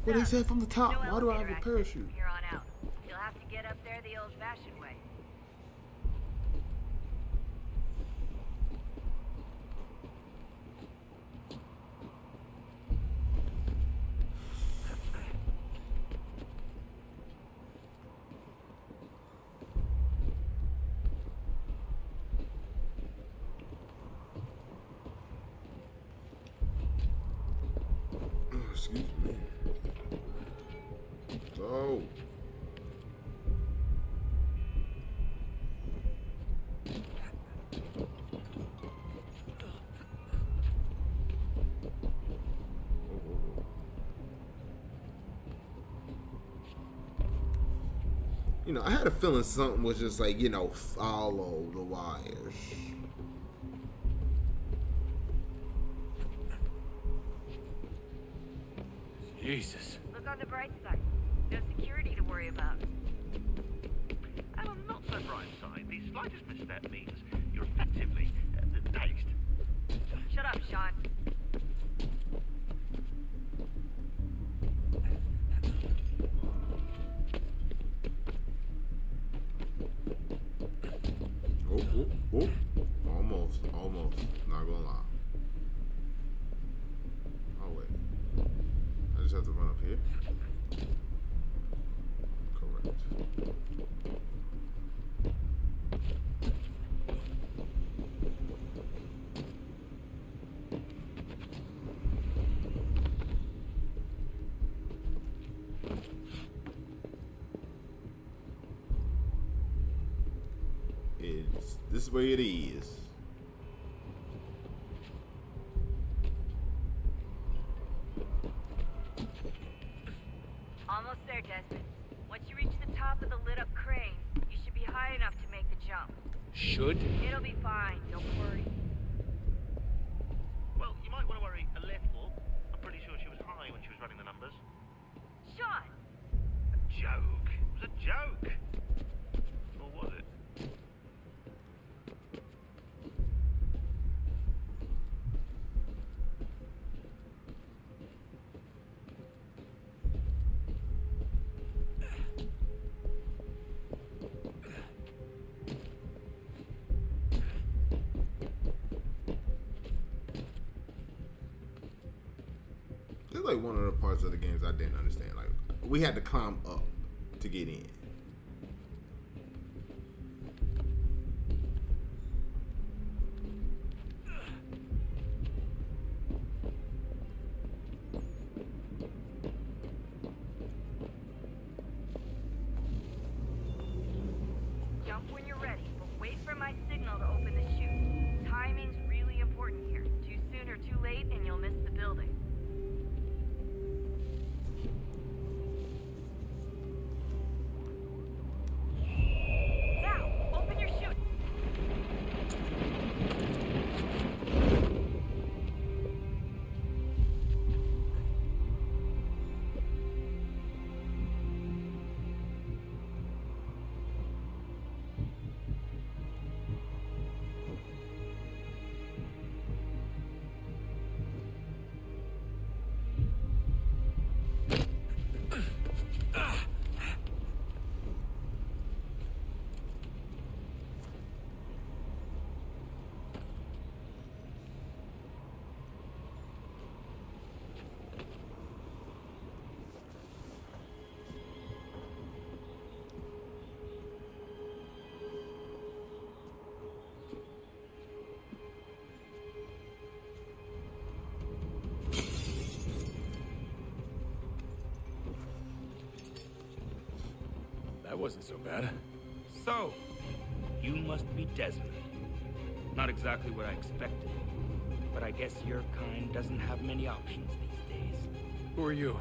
Speaker 1: What he said from the top? Why do I have a parachute?
Speaker 12: Here on out. You'll have to get up there the old-fashioned way.
Speaker 1: Excuse me. So. You know, I had a feeling something was just like, you know, follow the wires.
Speaker 9: Jesus.
Speaker 12: Look on the bright side. No security to worry about.
Speaker 11: And on not so bright side, the slightest misstep means you're effectively dazed.
Speaker 12: Shut up, Sean.
Speaker 1: Oh. Almost. Not gonna lie. Oh, wait. I just have to run up here? Correct. This is where it is.
Speaker 12: Almost there, Desmond. Once you reach the top of the lit-up crane, you should be high enough to make the jump.
Speaker 9: Should?
Speaker 12: It'll be fine. Don't worry.
Speaker 11: Well, you might want to worry a little. I'm pretty sure she was high when she was running the numbers.
Speaker 12: Sean!
Speaker 11: A joke. It was a joke. Or was it?
Speaker 1: This is like one of the parts of the games I didn't understand. Like, we had to climb up to get in.
Speaker 12: Jump when you're ready, but wait for my signal to open the chute. Timing's really important here. Too soon or too late, and you'll miss the building.
Speaker 9: wasn't so bad.
Speaker 14: So, you must be Desmond. Not exactly what I expected, but I guess your kind doesn't have many options these days.
Speaker 9: Who are you?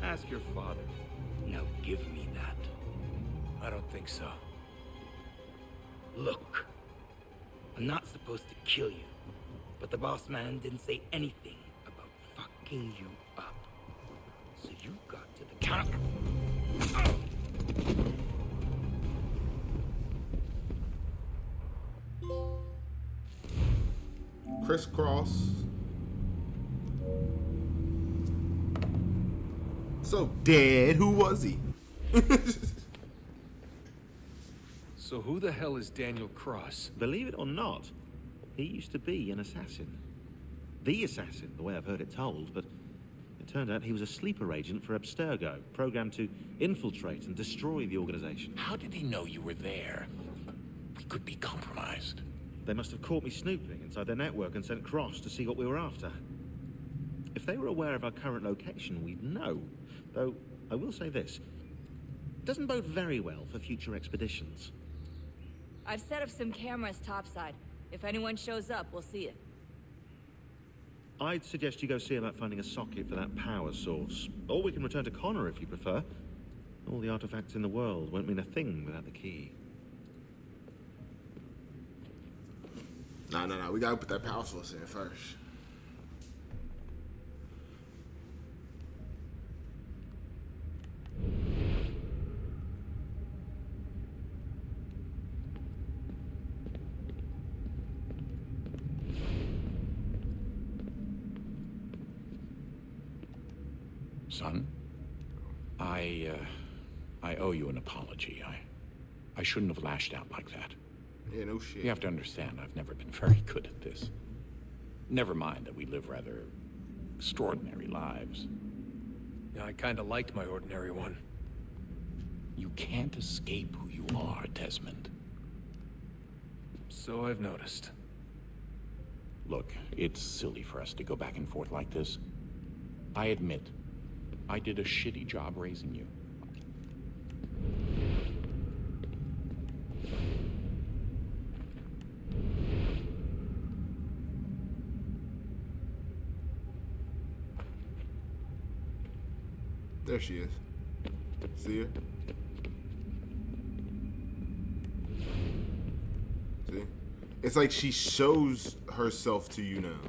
Speaker 14: Ask your father. Now give me that.
Speaker 9: I don't think so.
Speaker 14: Look, I'm not supposed to kill you, but the boss man didn't say anything about fucking you up. So you got to the counter.
Speaker 1: Crisscross. So dead. Who was he?
Speaker 9: So who the hell is Daniel Cross?
Speaker 11: Believe it or not, he used to be an assassin. The assassin, the way I've heard it told, but it turned out he was a sleeper agent for Abstergo, programmed to infiltrate and destroy the organization.
Speaker 13: How did he know you were there? We could be compromised.
Speaker 11: They must have caught me snooping inside their network and sent Cross to see what we were after. If they were aware of our current location, we'd know. Though, I will say this. It doesn't bode very well for future expeditions.
Speaker 12: I've set up some cameras topside. If anyone shows up, we'll see it.
Speaker 11: I'd suggest you go see about finding a socket for that power source. Or we can return to Connor if you prefer. All the artifacts in the world won't mean a thing without the key.
Speaker 1: No. We gotta put that power source in first.
Speaker 13: Son, I owe you an apology. I shouldn't have lashed out like that.
Speaker 1: Yeah, no shit.
Speaker 13: You have to understand, I've never been very good at this. Never mind that we live rather extraordinary lives.
Speaker 9: Yeah, I kinda liked my ordinary one.
Speaker 13: You can't escape who you are, Desmond.
Speaker 9: So I've noticed.
Speaker 13: Look, it's silly for us to go back and forth like this. I admit, I did a shitty job raising you.
Speaker 1: There she is. See her? See? It's like she shows herself to you now.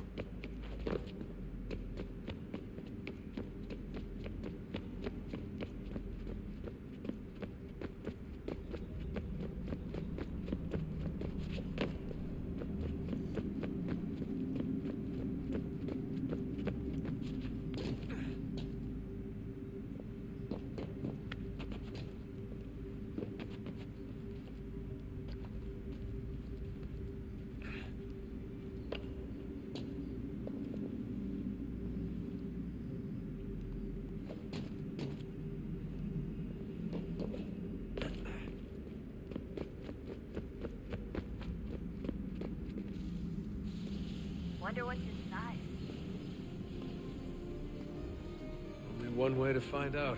Speaker 12: Wonder what's inside.
Speaker 9: Only one way to find out.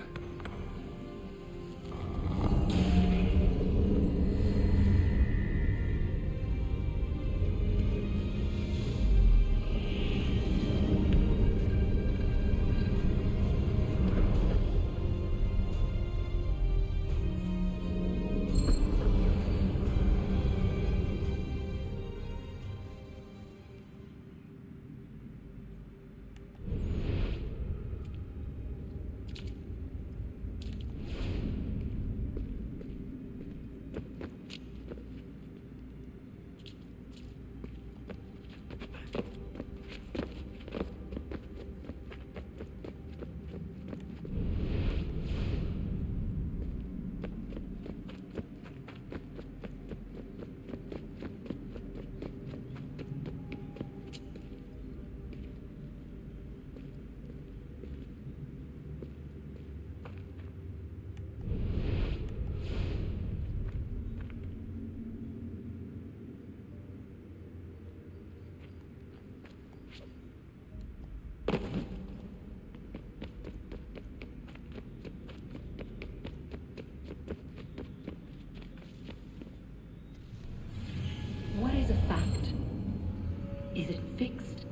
Speaker 15: Is it fixed?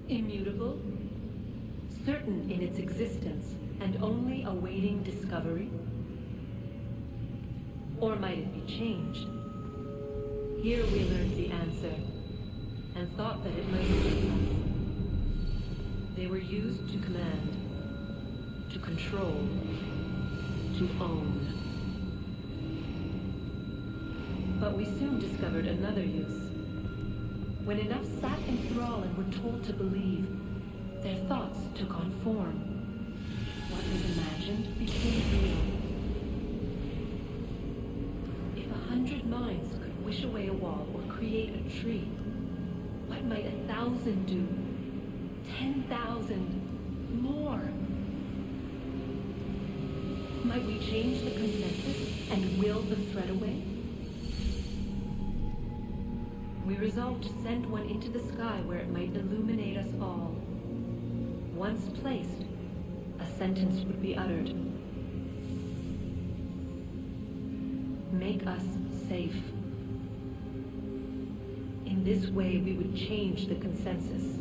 Speaker 15: Immutable? Certain in its existence and only awaiting discovery? Or might it be changed? Here we learned the answer, and thought that it might escape us. They were used to command, to control, to own. But we soon discovered another use. When enough sat in thrall and were told to believe, their thoughts took on form. What was imagined became real. If 100 minds could wish away a wall or create a tree, what might 1,000 do? 10,000? More? Might we change the consensus and will the thread away? We resolved to send one into the sky where it might illuminate us all. Once placed, a sentence would be uttered. Make us safe. In this way, we would change the consensus.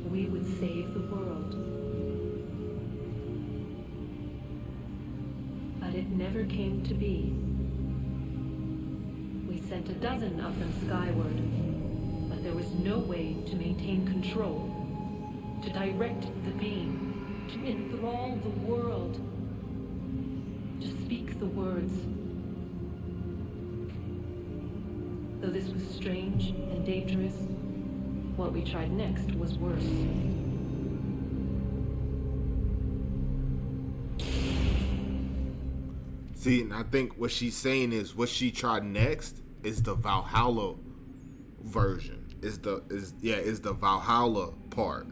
Speaker 15: We would save the world. But it never came to be. We sent a dozen of them skyward, but there was no way to maintain control, to direct the beam, to enthrall the world, to speak the words. Though this was strange and dangerous, what we tried next was worse.
Speaker 1: See, and I think what she's saying is what she tried next is the Valhalla version. Is the Valhalla part.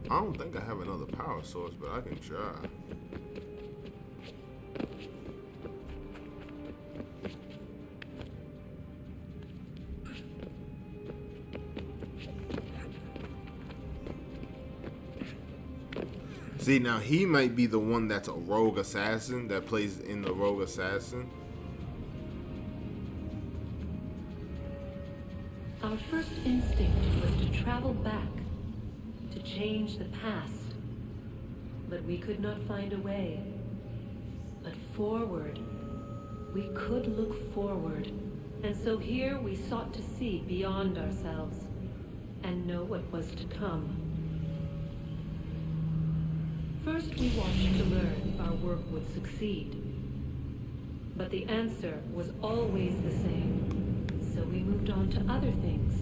Speaker 1: I don't think I have another power source, but I can try. See, now he might be the one that's a rogue assassin that plays in the rogue assassin.
Speaker 15: Our first instinct was to travel back, to change the past. But we could not find a way. But forward, we could look forward. And so here we sought to see beyond ourselves and know what was to come. First, we watched to learn if our work would succeed. But the answer was always the same. So we moved on to other things.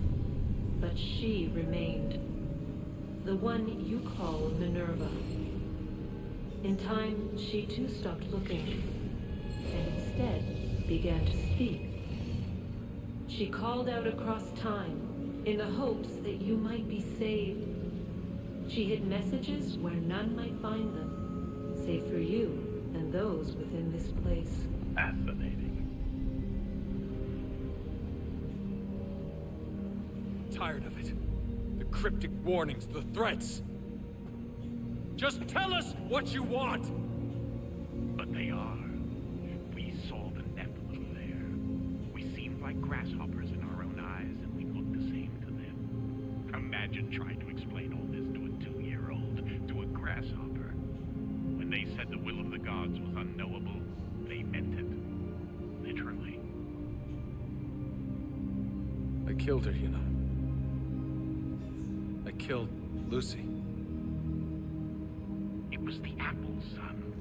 Speaker 15: But she remained. The one you call Minerva. In time, she too stopped looking, and instead began to speak. She called out across time, in the hopes that you might be saved. She hid messages where none might find them, save for you and those within this place.
Speaker 16: Fascinating.
Speaker 6: Tired of it. The cryptic warnings, the threats. Just tell us what you want!
Speaker 16: But they are. We saw the Nephilim there. We seemed like grasshoppers in our own eyes, and we looked the same to them. Imagine trying to explain all this to a 2-year-old, to a grasshopper. When they said the will of the gods was unknowable, they meant it. Literally.
Speaker 9: I killed her, you know. I killed Lucy.
Speaker 16: It was the apple, son.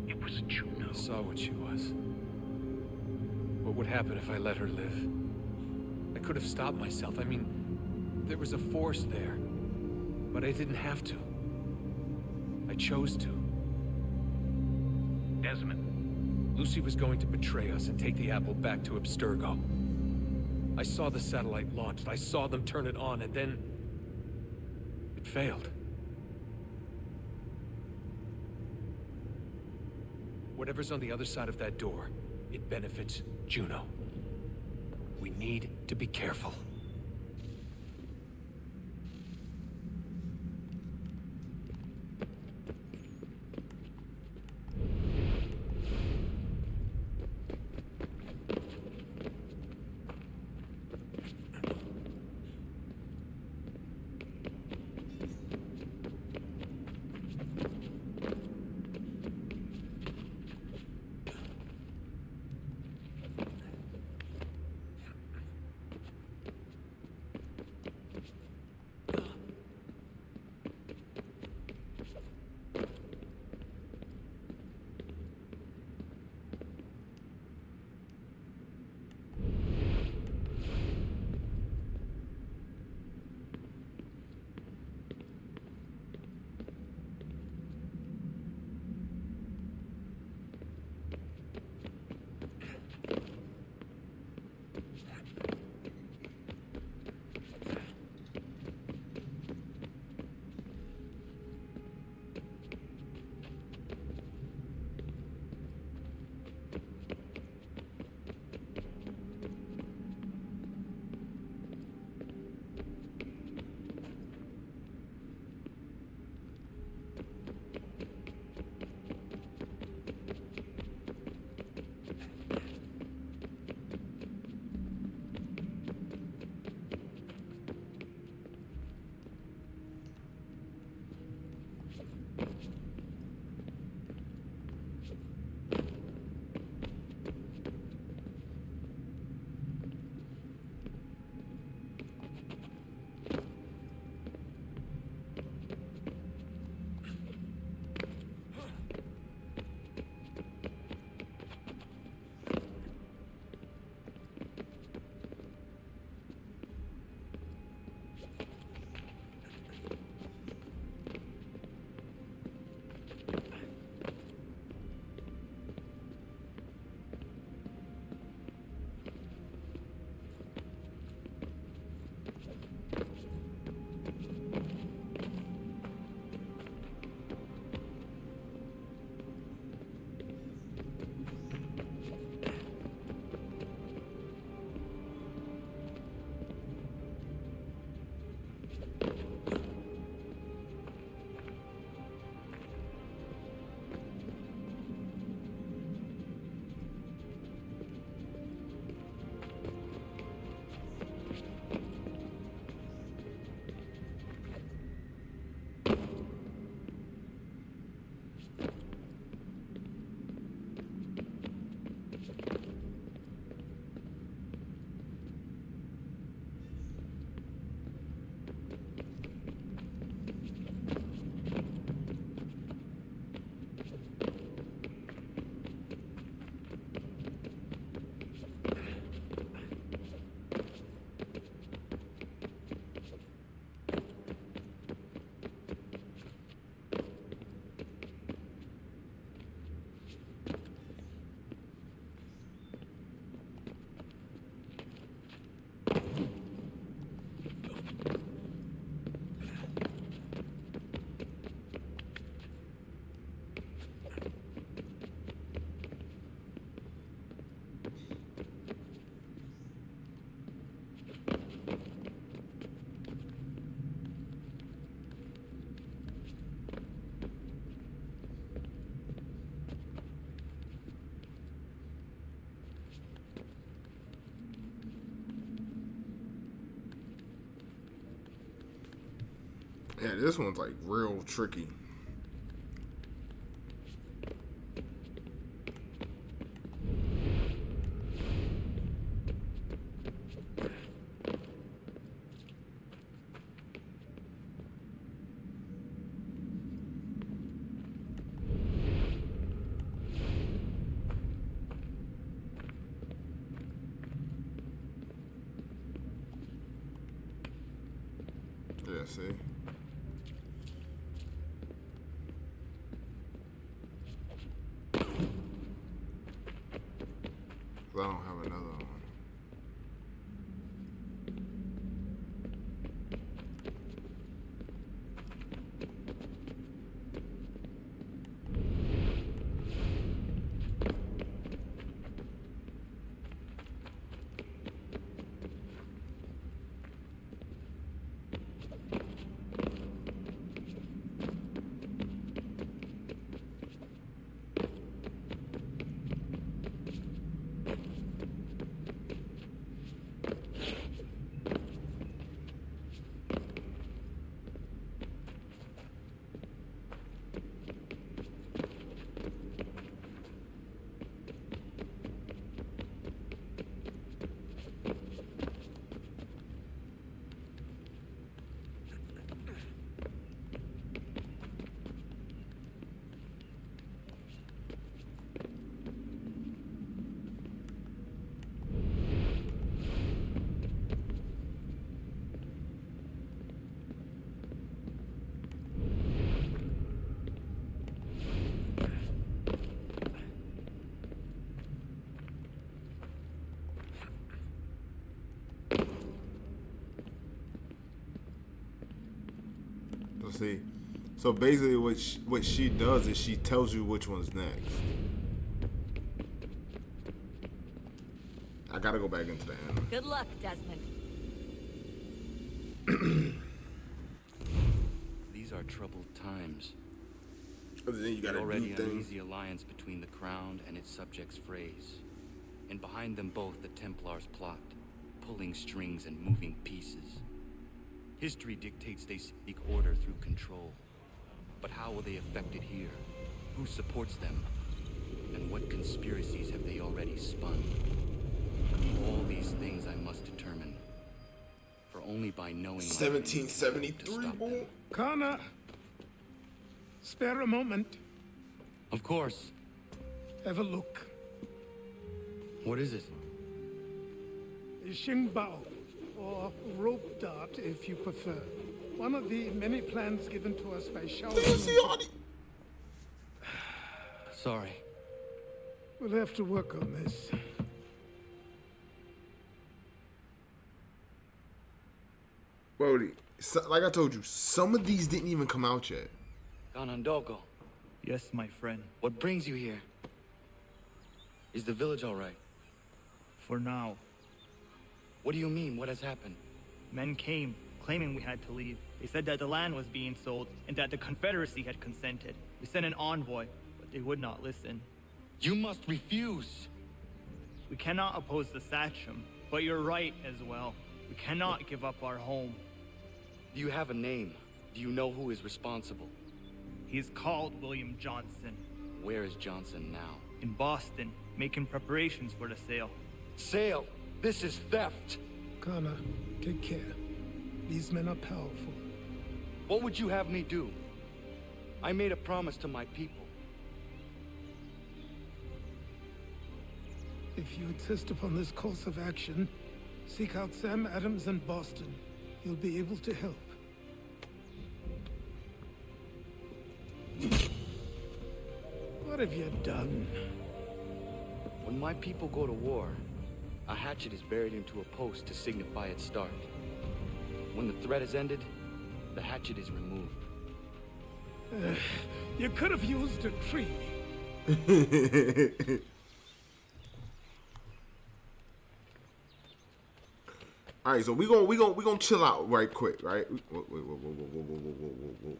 Speaker 16: It was Juno.
Speaker 9: I saw what she was. What would happen if I let her live? I could have stopped myself. I mean, there was a force there. But I didn't have to. I chose to.
Speaker 16: Desmond,
Speaker 9: Lucy was going to betray us and take the apple back to Abstergo. I saw the satellite launched, I saw them turn it on, and then... it failed. Whatever's on the other side of that door, it benefits Juno. We need to be careful.
Speaker 1: Yeah, this one's like real tricky. Yeah, see? 'Cause I don't have another one. See, so basically what she does is she tells you which one's next. I gotta go back into the end.
Speaker 12: Good luck, Desmond.
Speaker 3: These are troubled times.
Speaker 1: Then you gotta
Speaker 3: already
Speaker 1: do things.
Speaker 3: uneasy alliance between the crown and its subjects Freys, and behind them both the Templars plot, pulling strings and moving pieces. History dictates they seek order through control. But how will they affect it here? Who supports them? And what conspiracies have they already spun? All these things I must determine. For only by knowing
Speaker 1: 1773, boy.
Speaker 5: Connor, spare a moment.
Speaker 3: Of course.
Speaker 5: Have a look.
Speaker 3: What is it?
Speaker 5: A Xingbao, or rope dart if you prefer. One of the many plans given to us by Shao Kahn.
Speaker 3: Sorry.
Speaker 5: We'll have to work on this.
Speaker 1: Brody, so, like I told you, some of these didn't even come out yet.
Speaker 3: Ganondogo.
Speaker 17: Yes, my friend.
Speaker 3: What brings you here? Is the village all right?
Speaker 17: For now.
Speaker 3: What do you mean? What has happened?
Speaker 17: Men came, claiming we had to leave. They said that the land was being sold, and that the Confederacy had consented. We sent an envoy, but they would not listen.
Speaker 3: You must refuse!
Speaker 17: We cannot oppose the Sachem, but you're right as well. We cannot give up our home.
Speaker 3: Do you have a name? Do you know who is responsible?
Speaker 17: He is called William Johnson.
Speaker 3: Where is Johnson now?
Speaker 17: In Boston, making preparations for the sale.
Speaker 3: Sale? This is theft!
Speaker 5: Connor, take care. These men are powerful.
Speaker 3: What would you have me do? I made a promise to my people.
Speaker 5: If you insist upon this course of action, seek out Sam Adams in Boston. He'll be able to help. What have you done?
Speaker 3: When my people go to war, a hatchet is buried into a post to signify its start. When the threat is ended, the hatchet is removed.
Speaker 5: You could have used a tree.
Speaker 1: All right, so we gonna chill out right quick, right? Whoa.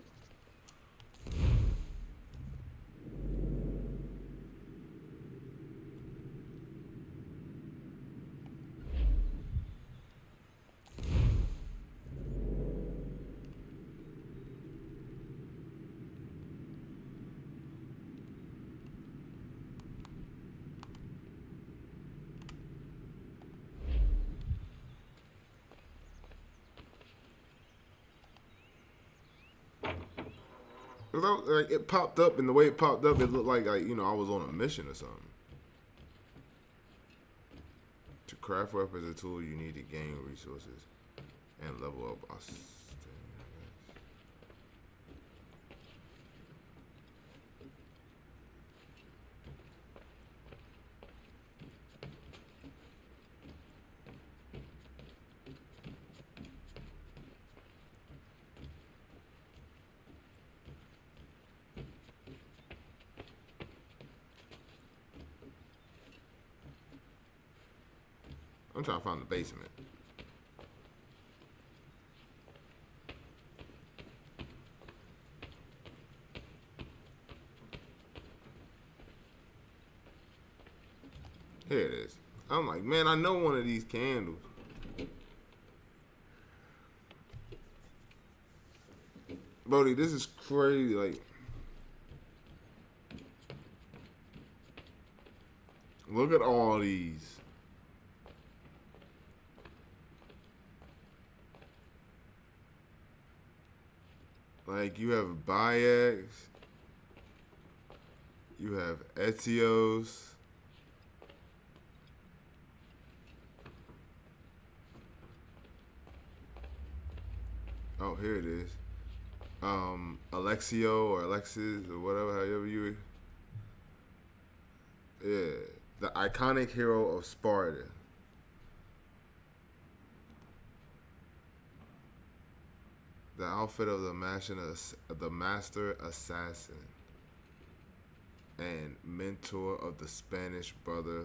Speaker 1: Like, it popped up, and the way it popped up, it looked like you know, I was on a mission or something. To craft weapons a tool, you need to gain resources and level up. I'm trying to find the basement. Here it is. I'm like, man, I know one of these candles. Brody, this is crazy. Like, look at all these. Like, you have Bayeks. You have Etios. Oh, here it is. Alexio or Alexis or whatever, however you. Yeah, the iconic hero of Sparta. The outfit of the master assassin and mentor of the Spanish brother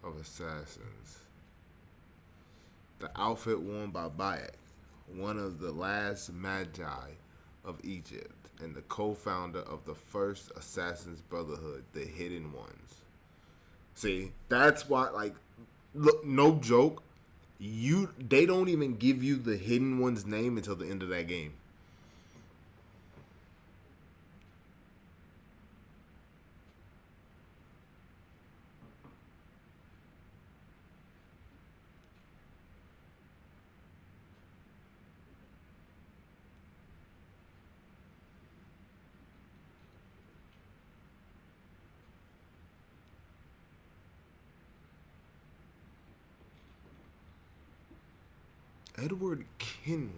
Speaker 1: of assassins. The outfit worn by Bayek, one of the last magi of Egypt and the co-founder of the first Assassin's Brotherhood, the Hidden Ones. See, that's why, like, look, no joke, they don't even give you the Hidden One's name until the end of that game. Edward Kenway.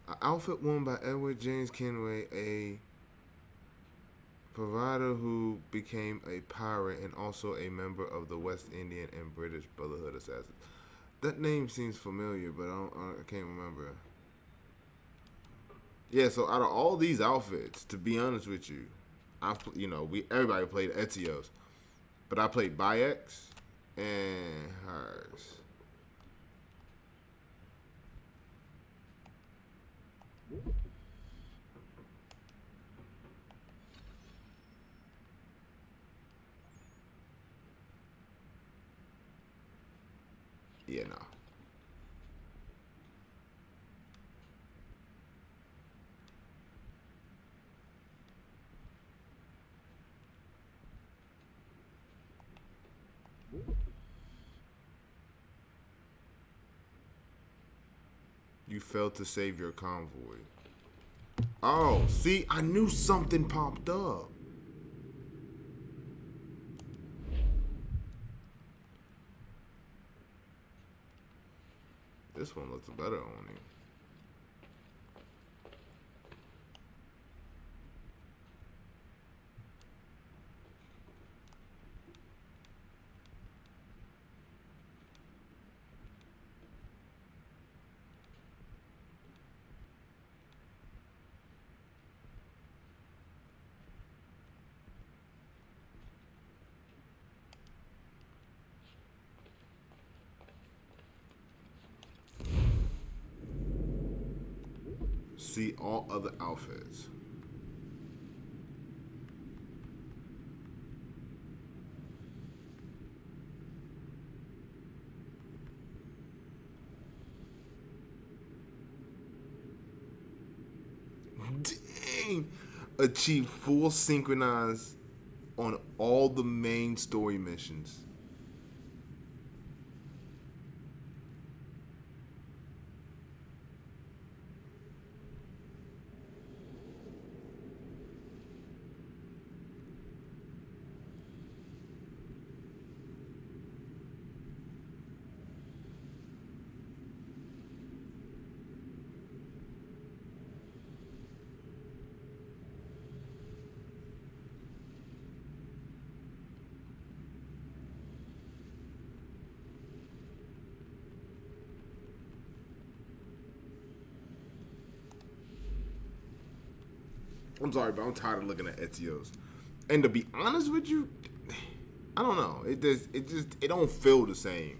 Speaker 1: An outfit worn by Edward James Kenway, a provider who became a pirate and also a member of the West Indian and British Brotherhood Assassins. That name seems familiar, but I can't remember. Yeah, so out of all these outfits, to be honest with you, everybody played Etios, but I played Bayek's and hers. Yeah, no. You failed to save your convoy. Oh, see, I knew something popped up. This one looks better on him. See all other outfits. Dang! Achieve full synchronize on all the main story missions. I'm sorry, but I'm tired of looking at Etios. And to be honest with you, I don't know. It don't feel the same.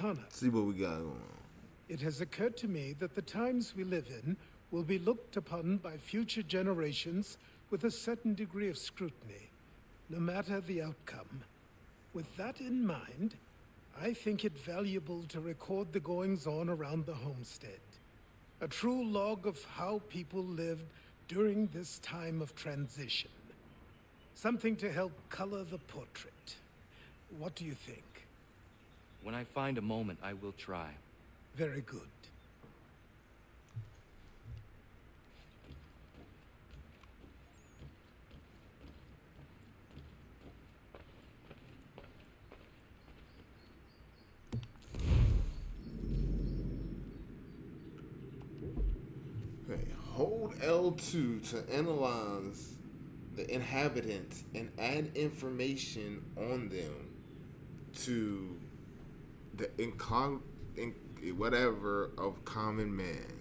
Speaker 5: Connor.
Speaker 1: See what we got going on.
Speaker 5: It has occurred to me that the times we live in will be looked upon by future generations with a certain degree of scrutiny, no matter the outcome. With that in mind, I think it valuable to record the goings-on around the homestead. A true log of how people lived during this time of transition. Something to help color the portrait. What do you think?
Speaker 3: When I find a moment, I will try.
Speaker 5: Very good.
Speaker 1: Okay, hold L2 to analyze the inhabitants and add information on them to the whatever of common man.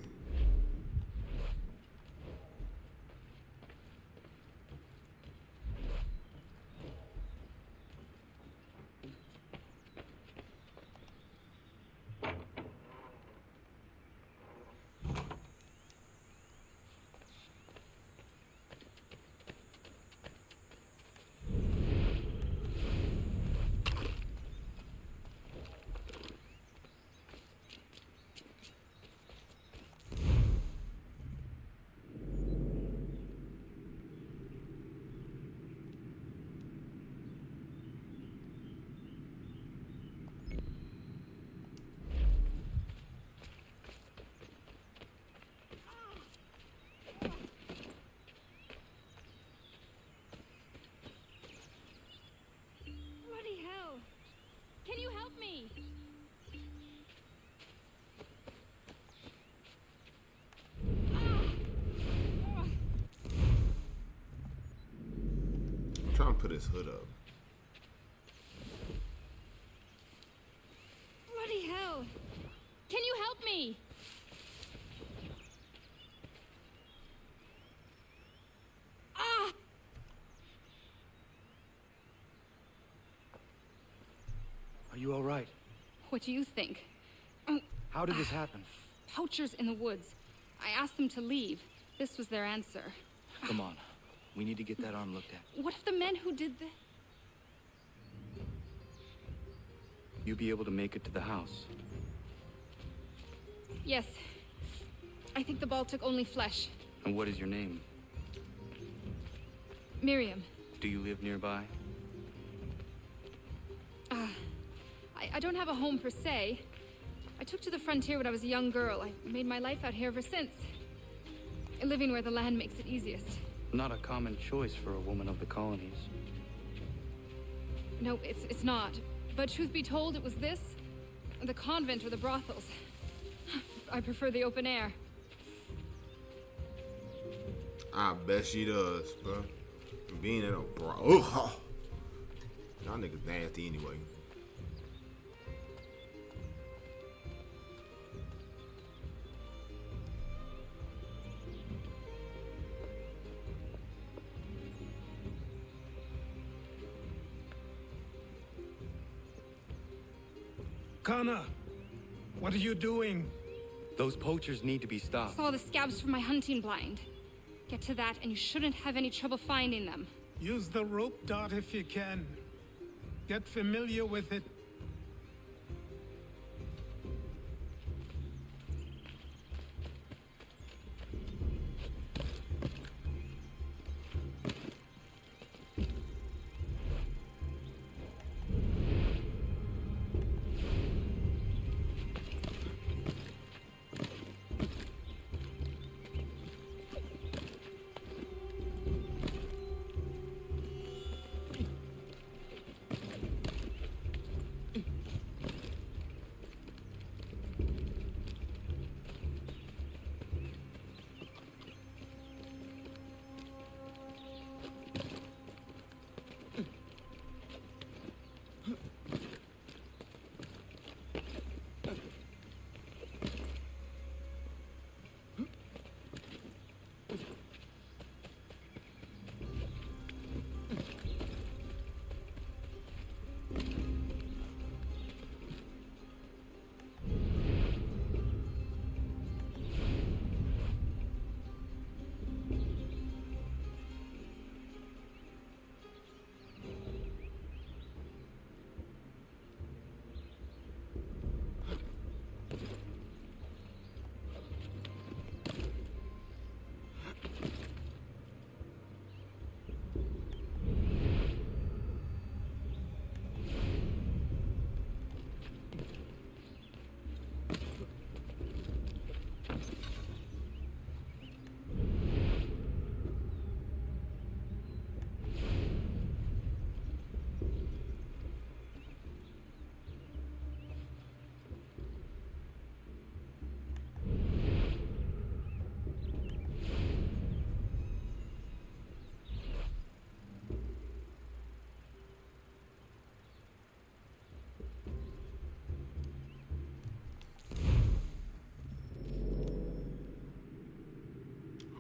Speaker 10: Bloody hell! Can you help me?
Speaker 1: I'm trying to put his hood up.
Speaker 10: Bloody hell! Can you help me? Ah!
Speaker 3: Are you all right?
Speaker 10: What do you think?
Speaker 3: How did this happen?
Speaker 10: Poachers in the woods. I asked them to leave. This was their answer.
Speaker 3: Come on. We need to get that arm looked at.
Speaker 10: What if the men who did this...
Speaker 3: You be able to make it to the house?
Speaker 10: Yes. I think the ball took only flesh.
Speaker 3: And what is your name?
Speaker 10: Miriam.
Speaker 3: Do you live nearby?
Speaker 10: I don't have a home per se. I took to the frontier when I was a young girl. I made my life out here ever since. Living where the land makes it easiest.
Speaker 3: Not a common choice for a woman of the colonies.
Speaker 10: No, it's not. But truth be told, it was this, the convent or the brothels. I prefer the open air.
Speaker 1: I bet she does, bro. Being in a bro. Oh, y'all niggas nasty anyway.
Speaker 5: Connor, what are you doing?
Speaker 3: Those poachers need to be stopped.
Speaker 10: Saw the scabs from my hunting blind. Get to that and you shouldn't have any trouble finding them.
Speaker 5: Use the rope dart if you can. Get familiar with it.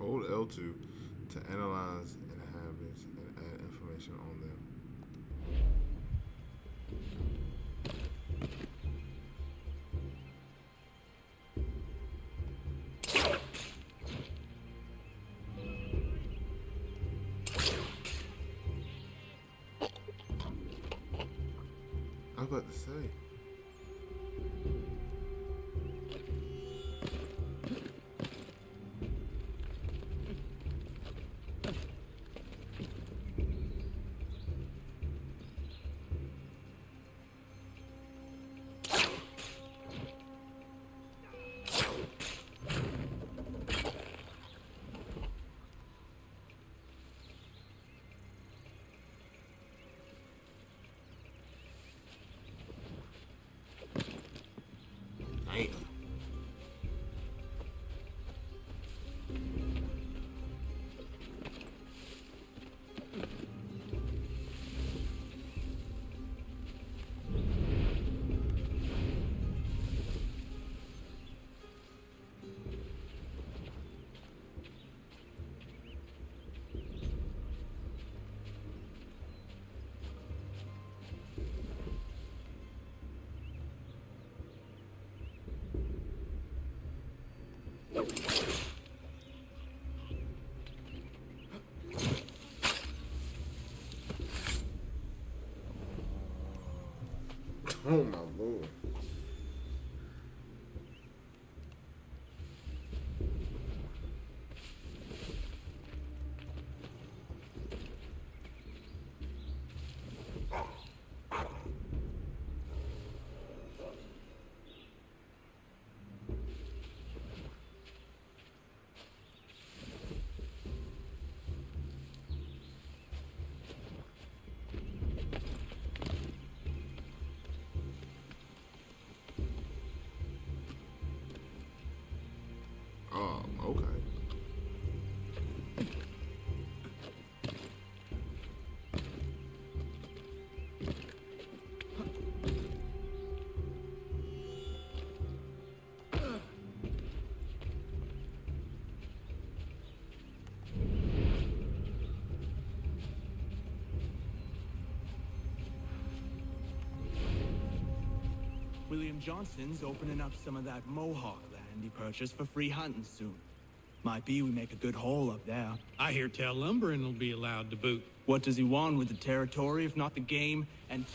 Speaker 1: Hold L2 to analyze inhabitants and add information on them. I was about to say. Damn. Oh my lord. Okay.
Speaker 18: William Johnson's opening up some of that Mohawk land he purchased for free hunting soon. Might be we make a good haul up there.
Speaker 6: I hear tell lumbering will be allowed to boot.
Speaker 18: What does he want with the territory if not the game and...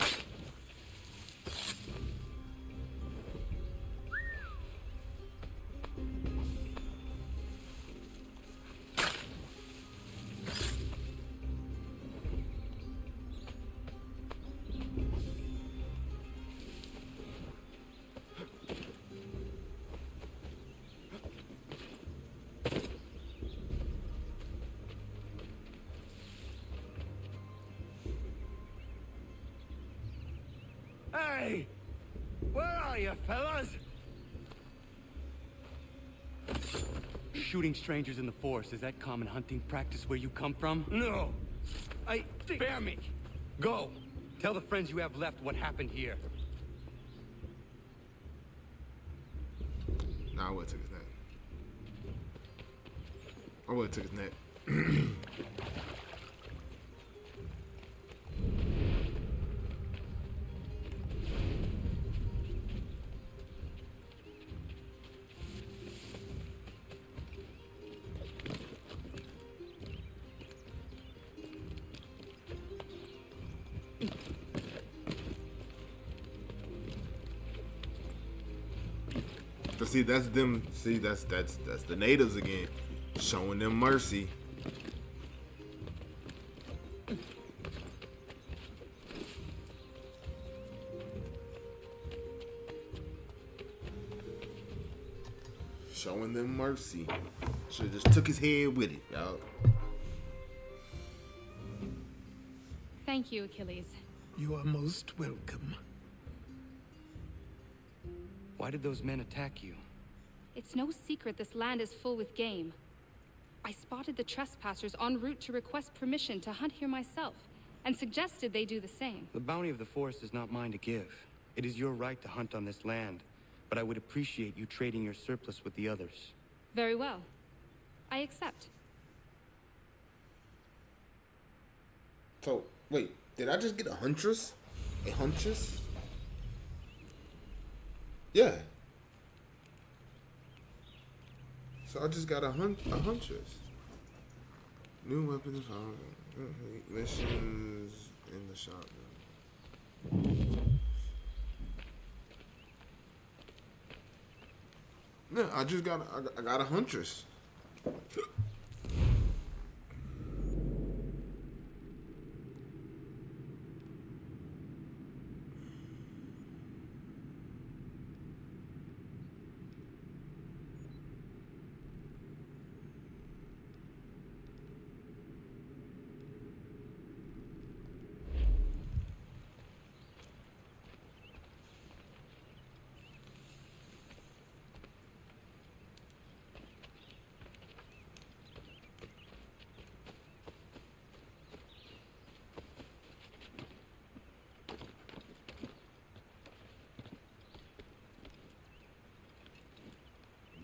Speaker 14: Hey! Where are you, fellas?
Speaker 3: Shooting strangers in the forest, is that common hunting practice where you come from?
Speaker 14: No. Spare me.
Speaker 3: Go. Tell the friends you have left what happened here.
Speaker 1: Nah, I would've took his net. I would've took his net. But see, that's them. See, that's the natives again, showing them mercy. Showing them mercy. Should've just took his head with it, y'all.
Speaker 10: Thank you, Achilles.
Speaker 5: You are most welcome.
Speaker 3: Why did those men attack you?
Speaker 10: It's no secret this land is full with game. I spotted the trespassers en route to request permission to hunt here myself, and suggested they do the same.
Speaker 3: The bounty of the forest is not mine to give. It is your right to hunt on this land, but I would appreciate you trading your surplus with the others.
Speaker 10: Very well. I accept.
Speaker 1: So, wait, did I just get a huntress? A huntress? Yeah. So I just got a huntress. New weapons found. Missions in the shotgun. Yeah, I got a huntress.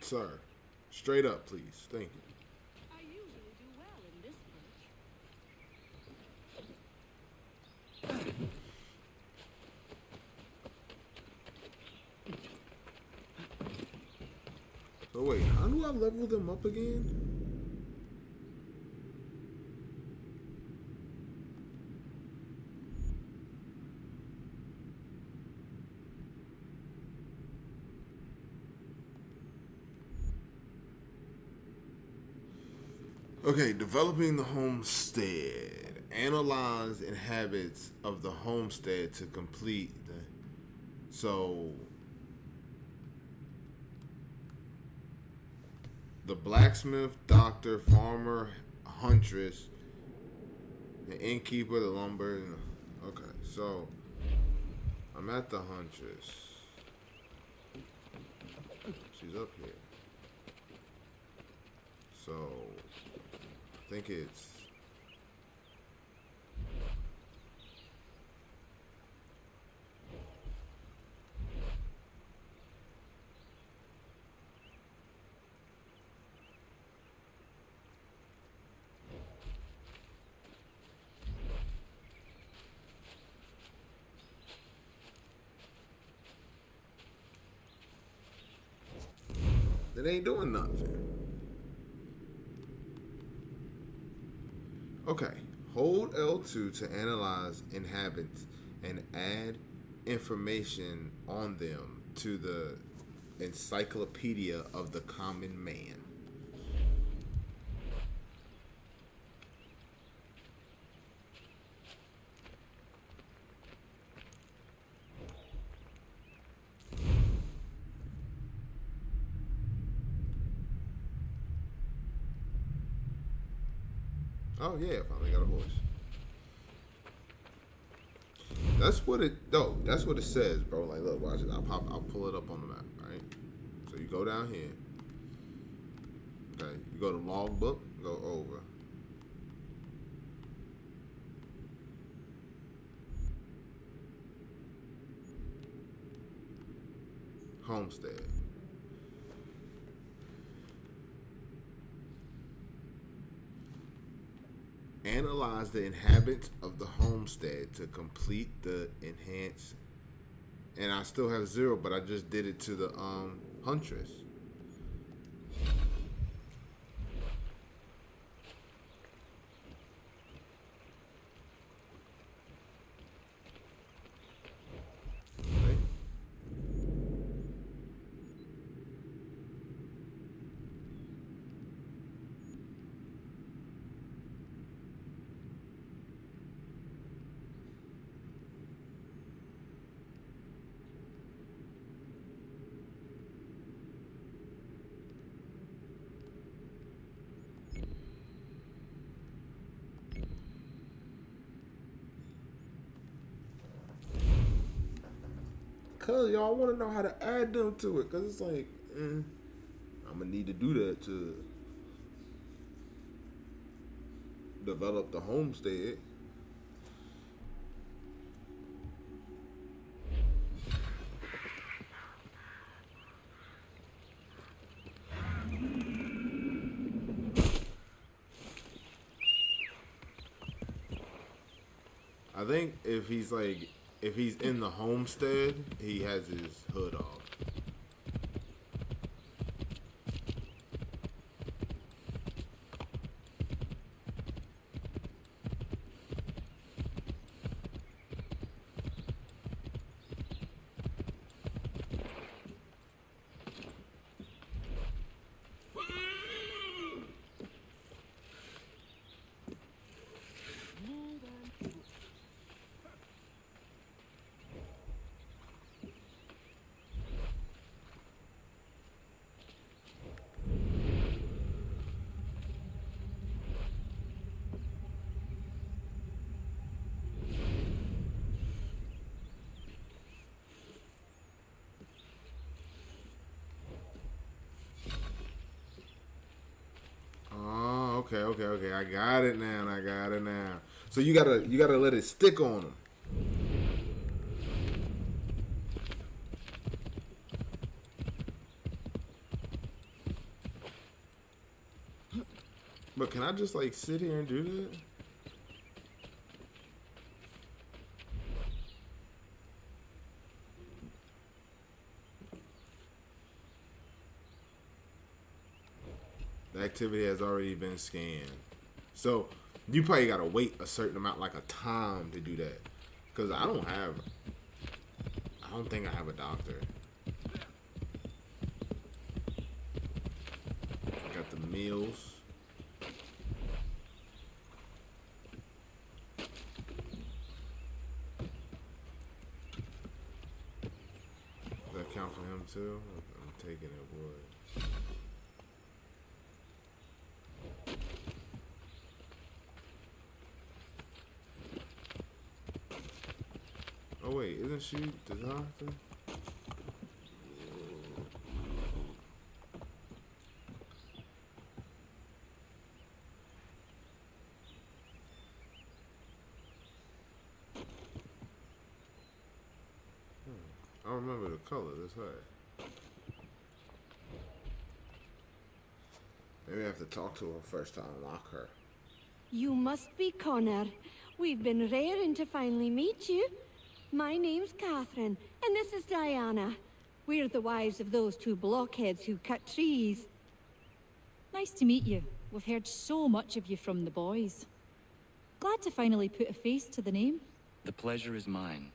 Speaker 1: Sir, straight up, please. Thank you.
Speaker 19: I usually do well in this
Speaker 1: So wait, how do I level them up again? Okay, developing the homestead. Analyze inhabits of the homestead to complete the... So... The blacksmith, doctor, farmer, huntress, the innkeeper, the lumber... Okay, so... I'm at the huntress. She's up here. So... I think it's it ain't doing nothing. Okay, hold L2 to analyze inhabitants and add information on them to the Encyclopedia of the Common Man. Oh yeah, finally got a horse. That's what it. No, that's what it says, bro. Like, look, watch it. I'll pull it up on the map. Right. So you go down here. Okay. You go to logbook. Go over. Homestead. Analyze the inhabitants of the homestead to complete the enhance. And I still have 0, but I just did it to the huntress. Okay. Cause y'all want to know how to add them to it, cause it's like, I'm gonna need to do that to develop the homestead. I think if he's in the homestead, he has his hood off. Okay. I got it now. So you gotta let it stick on him. But can I just like sit here and do that? The activity has already been scanned. So you probably gotta wait a certain amount, like a time, to do that. Because I don't think I have a doctor. I got the meals. Does that count for him too? I'm taking it would. Oh wait, isn't she the doctor? I don't remember the color. That's her. Maybe I have to talk to her first to unlock her.
Speaker 19: You must be Connor. We've been raring to finally meet you. My name's Catherine, and this is Diana. We're the wives of those two blockheads who cut trees.
Speaker 20: Nice to meet you. We've heard so much of you from the boys. Glad to finally put a face to the name.
Speaker 3: The pleasure is mine.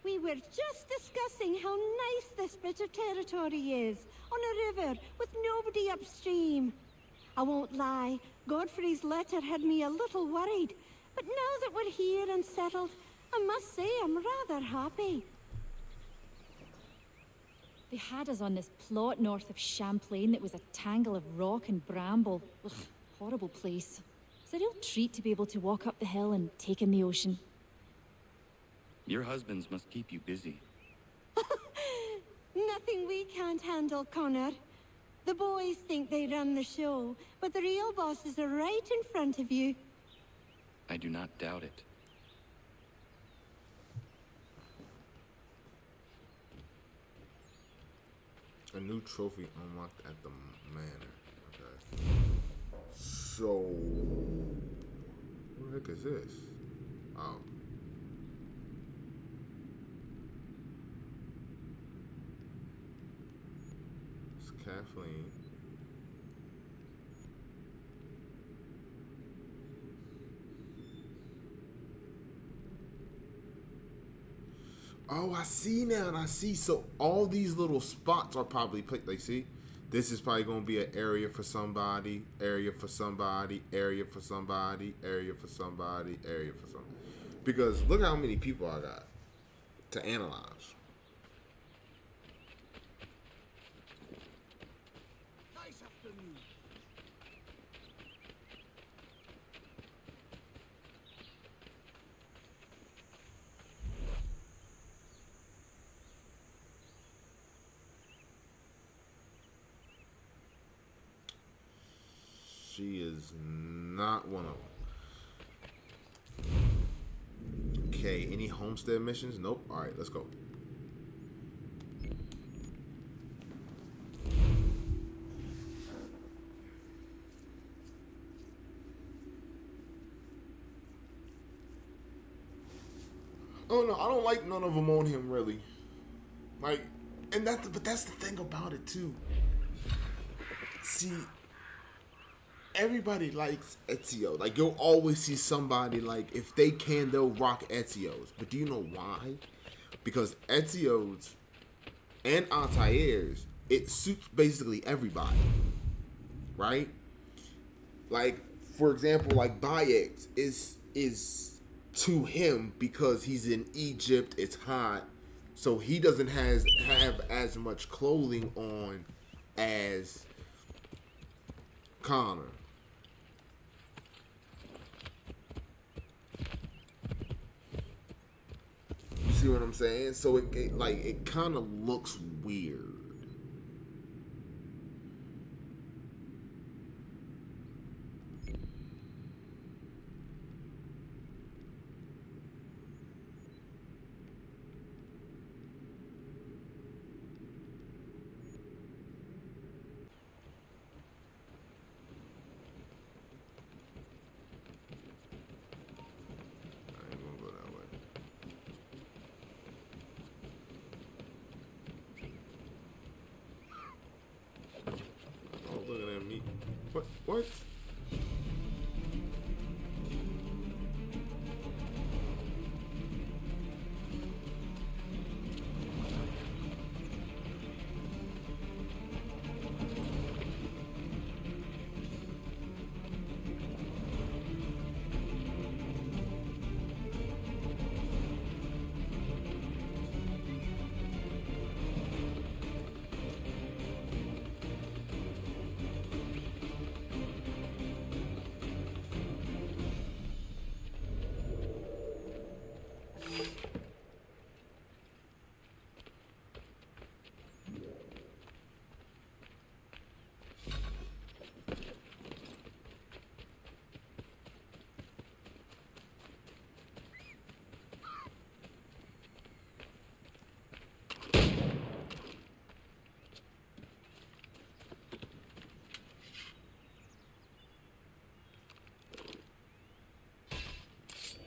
Speaker 19: We were just discussing how nice this bit of territory is, on a river, with nobody upstream. I won't lie, Godfrey's letter had me a little worried, but now that we're here and settled, I must say I'm rather happy.
Speaker 20: They had us on this plot north of Champlain that was a tangle of rock and bramble. Ugh, horrible place. It's a real treat to be able to walk up the hill and take in the ocean.
Speaker 3: Your husbands must keep you busy.
Speaker 19: Nothing we can't handle, Connor. The boys think they run the show, but the real bosses are right in front of you.
Speaker 3: I do not doubt it.
Speaker 1: A new trophy unlocked at the manor. Okay. So, what the heck is this? Oh. It's Kathleen. Oh, I see now, and I see. So all these little spots are probably like, see, this is probably gonna be an area for somebody, area for somebody, area for somebody, area for somebody, area for somebody. Because look how many people I got to analyze.
Speaker 2: Nice afternoon.
Speaker 1: She is not one of them. Okay, any homestead missions? Nope. All right, let's go. Oh no, I don't like none of them on him really. Like, and but that's the thing about it too. See, everybody likes Ezio. Like, you'll always see somebody, like, if they can, they'll rock Ezio's. But do you know why? Because Ezio's and Altair's, it suits basically everybody. Right? Like, for example, like, Bayek is to him because he's in Egypt, it's hot, so he doesn't have as much clothing on as Connor. You see what I'm saying? So it kind of looks weird. What?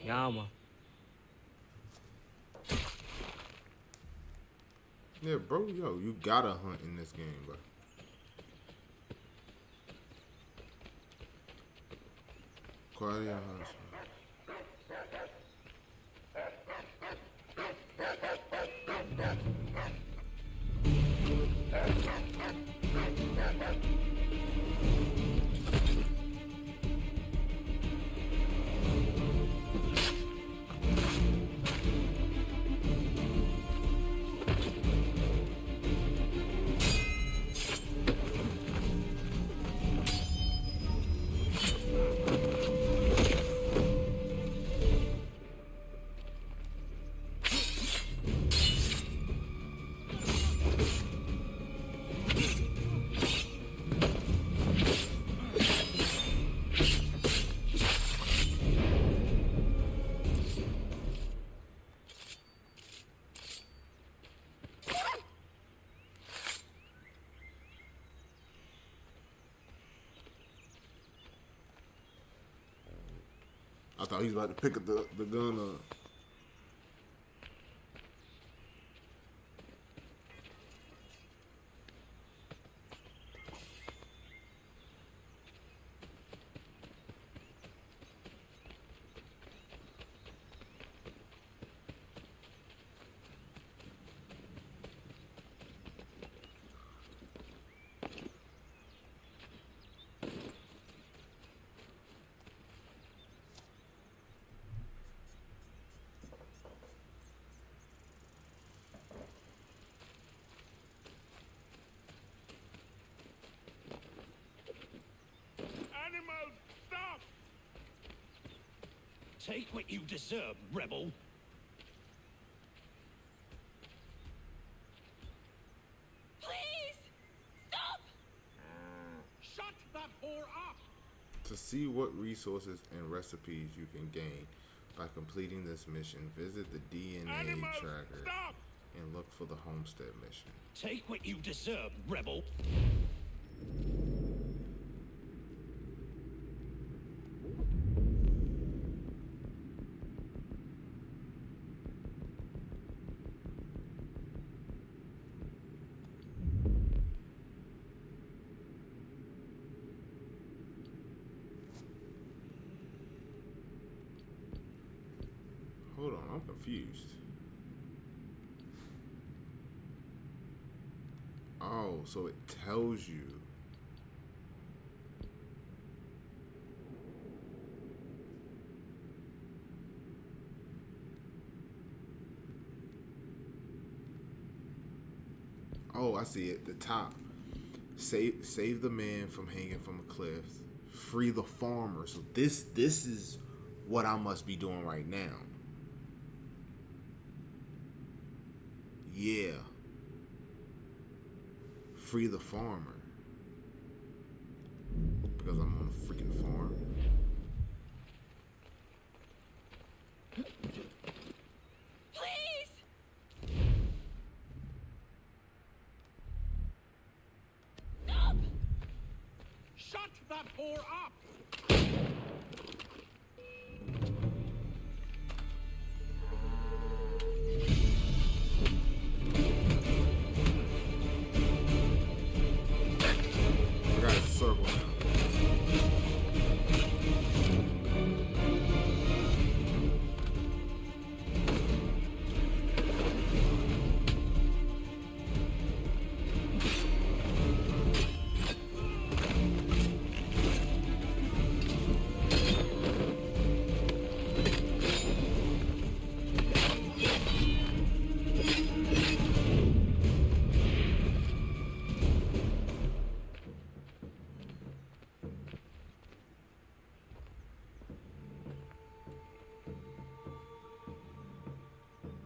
Speaker 14: Yama.
Speaker 1: Yeah, bro, yo, you gotta hunt in this game, bro. Claudia hunts. I thought he was about to pick up the gun up.
Speaker 7: Animals, stop! Take what you deserve, rebel.
Speaker 10: Please! Stop!
Speaker 7: Shut that whore up!
Speaker 1: To see what resources and recipes you can gain by completing this mission, visit the DNA
Speaker 7: Animals,
Speaker 1: tracker
Speaker 7: stop!
Speaker 1: and look for the homestead mission.
Speaker 7: Take what you deserve, rebel.
Speaker 1: Hold on, I'm confused. Oh, so it tells you. Oh, I see it. The top. Save the man from hanging from a cliff. Free the farmer. So this is what I must be doing right now. Yeah. Free the farmer. Because I'm on a freaking farm.
Speaker 12: Please!
Speaker 2: Shut that whore up!
Speaker 1: I got a circle now.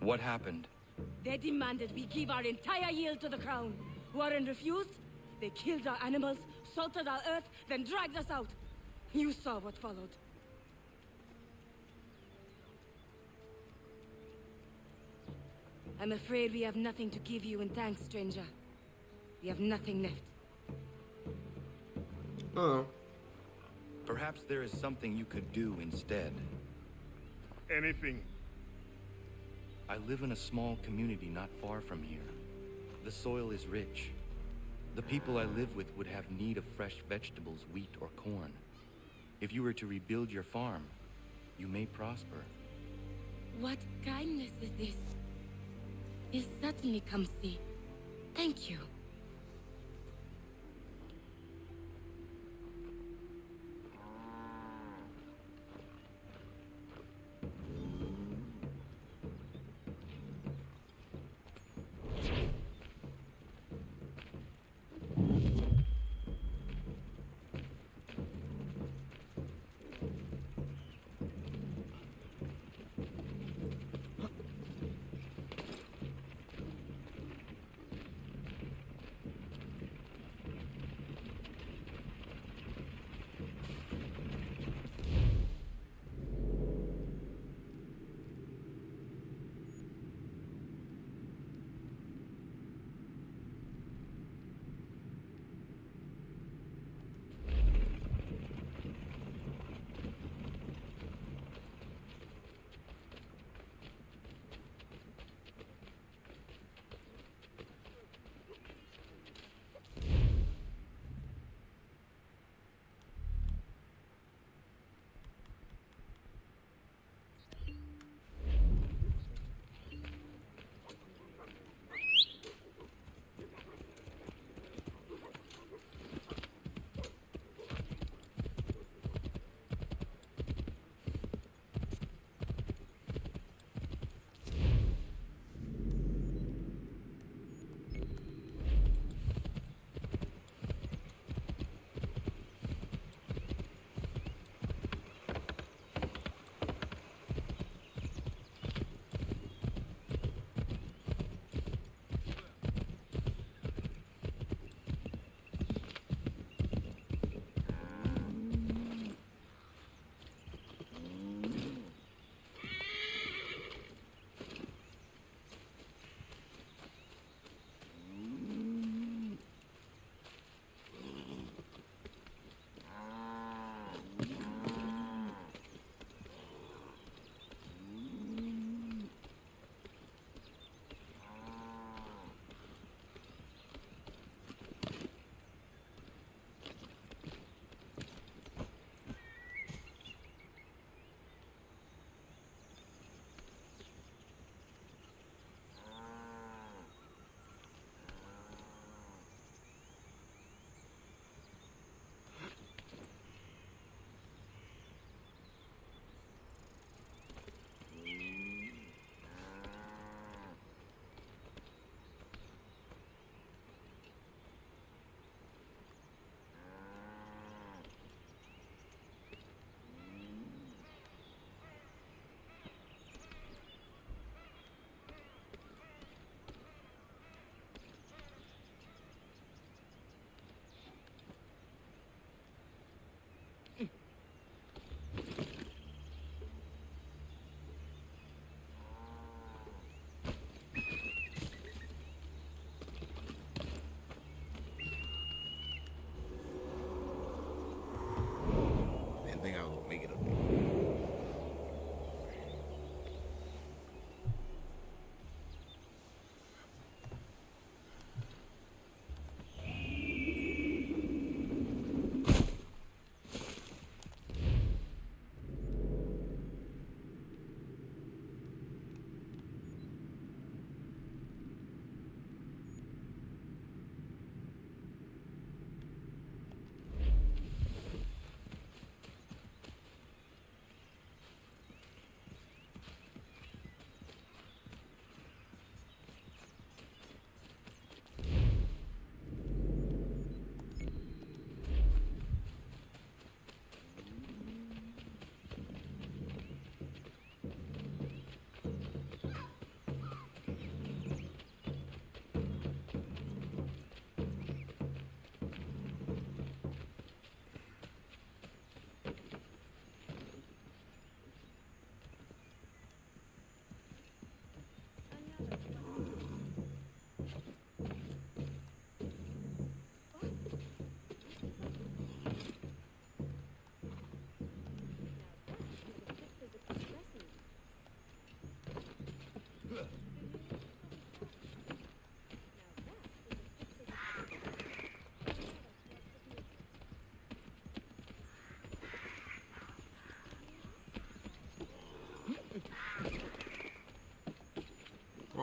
Speaker 3: What happened?
Speaker 12: They demanded we give our entire yield to the crown. Warren refused. They killed our animals, salted our earth, then dragged us out. You saw what followed. I'm afraid we have nothing to give you in thanks, stranger. We have nothing left.
Speaker 1: Oh.
Speaker 3: Perhaps there is something you could do instead.
Speaker 2: Anything.
Speaker 3: I live in a small community not far from here. The soil is rich. The people I live with would have need of fresh vegetables, wheat, or corn. If you were to rebuild your farm, you may prosper.
Speaker 12: What kindness is this? We'll certainly come see. Thank you.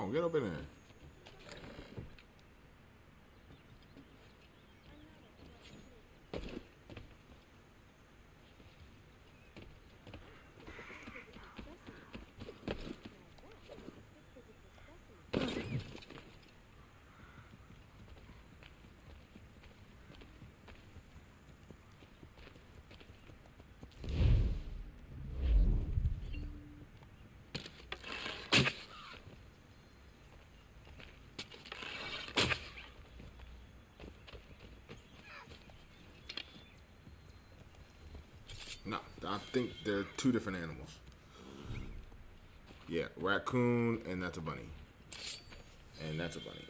Speaker 1: on, get up in there. No, I think they're two different animals. Yeah, raccoon and that's a bunny. And that's a bunny.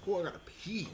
Speaker 1: Oh, I gotta pee.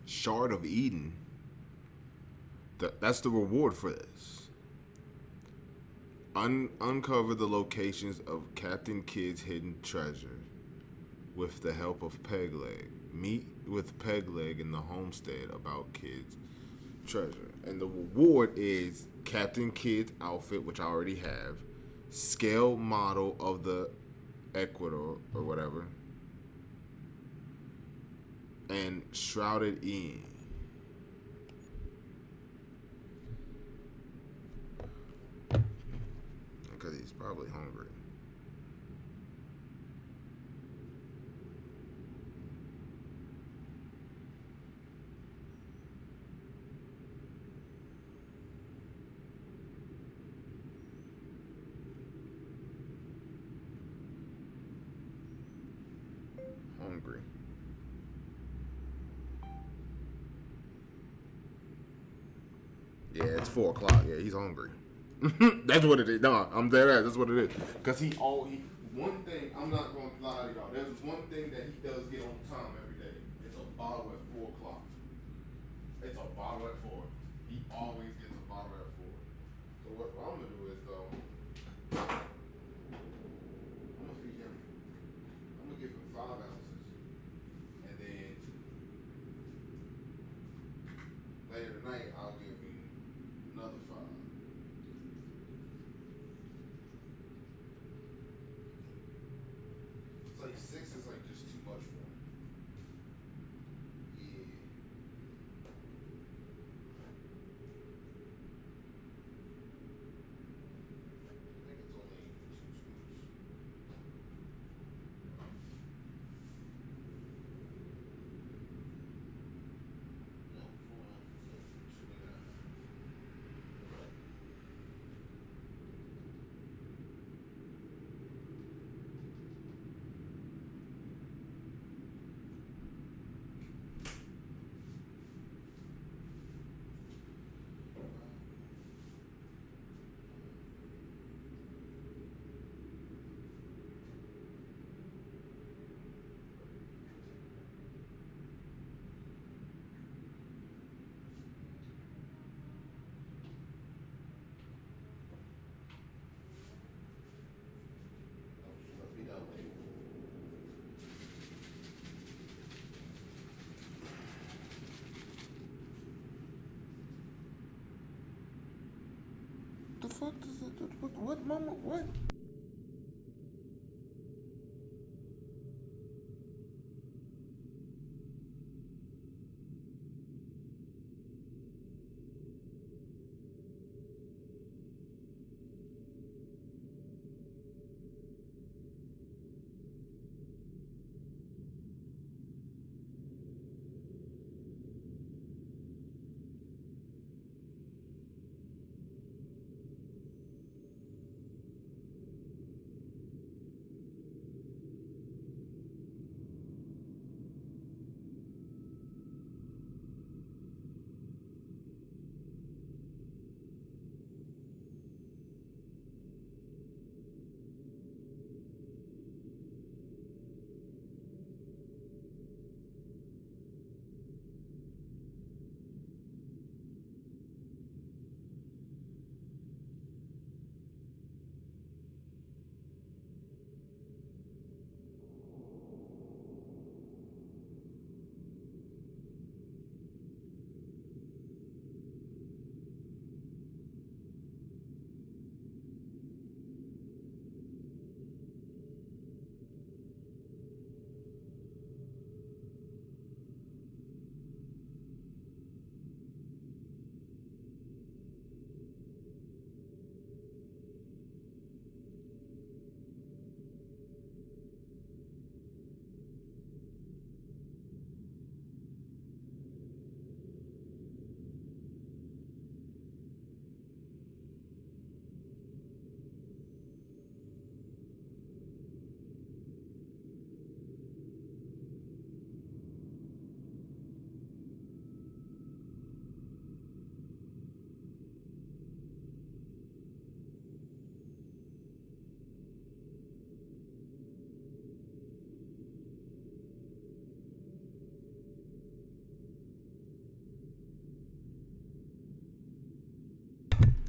Speaker 1: Shard of Eden. That's the reward for this. Uncover the locations of Captain Kidd's hidden treasure with the help of Pegleg. Meet with Pegleg in the homestead about Kidd's treasure. And the reward is Captain Kidd's outfit, which I already have. Scale model of the Ecuador or whatever. And Shrouded Ian. Because he's probably hungry. Hungry. Yeah, it's 4 o'clock. Yeah, he's hungry. That's what it is. No, I'm dead ass. That's what it is. Because one thing, I'm not going to lie to y'all. There's one thing that he does get on time every day. It's a bottle at 4 o'clock. It's a bottle at 4. He always gets a bottle at 4. So what I'm going to do is, though, I'm going to feed him. I'm going to give him 5 ounces. And then later tonight, I'll give him another 5. It's like 6 is like just too much for him. Yeah. I think it's only 2 scoops. No, 4 ounces of 2.5. fuck is it? What mama? What?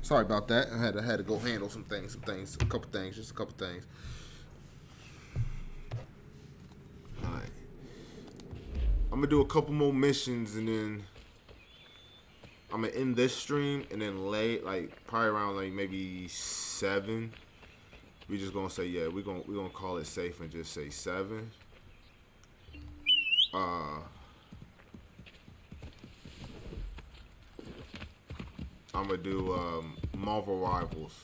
Speaker 1: Sorry about that. I had to go handle some things, a couple things. All right. I'm gonna do a couple more missions and then I'm gonna end this stream and then late, like probably around like maybe 7. We just gonna say we're gonna call it safe and just say 7. I'm gonna do Marvel Rivals.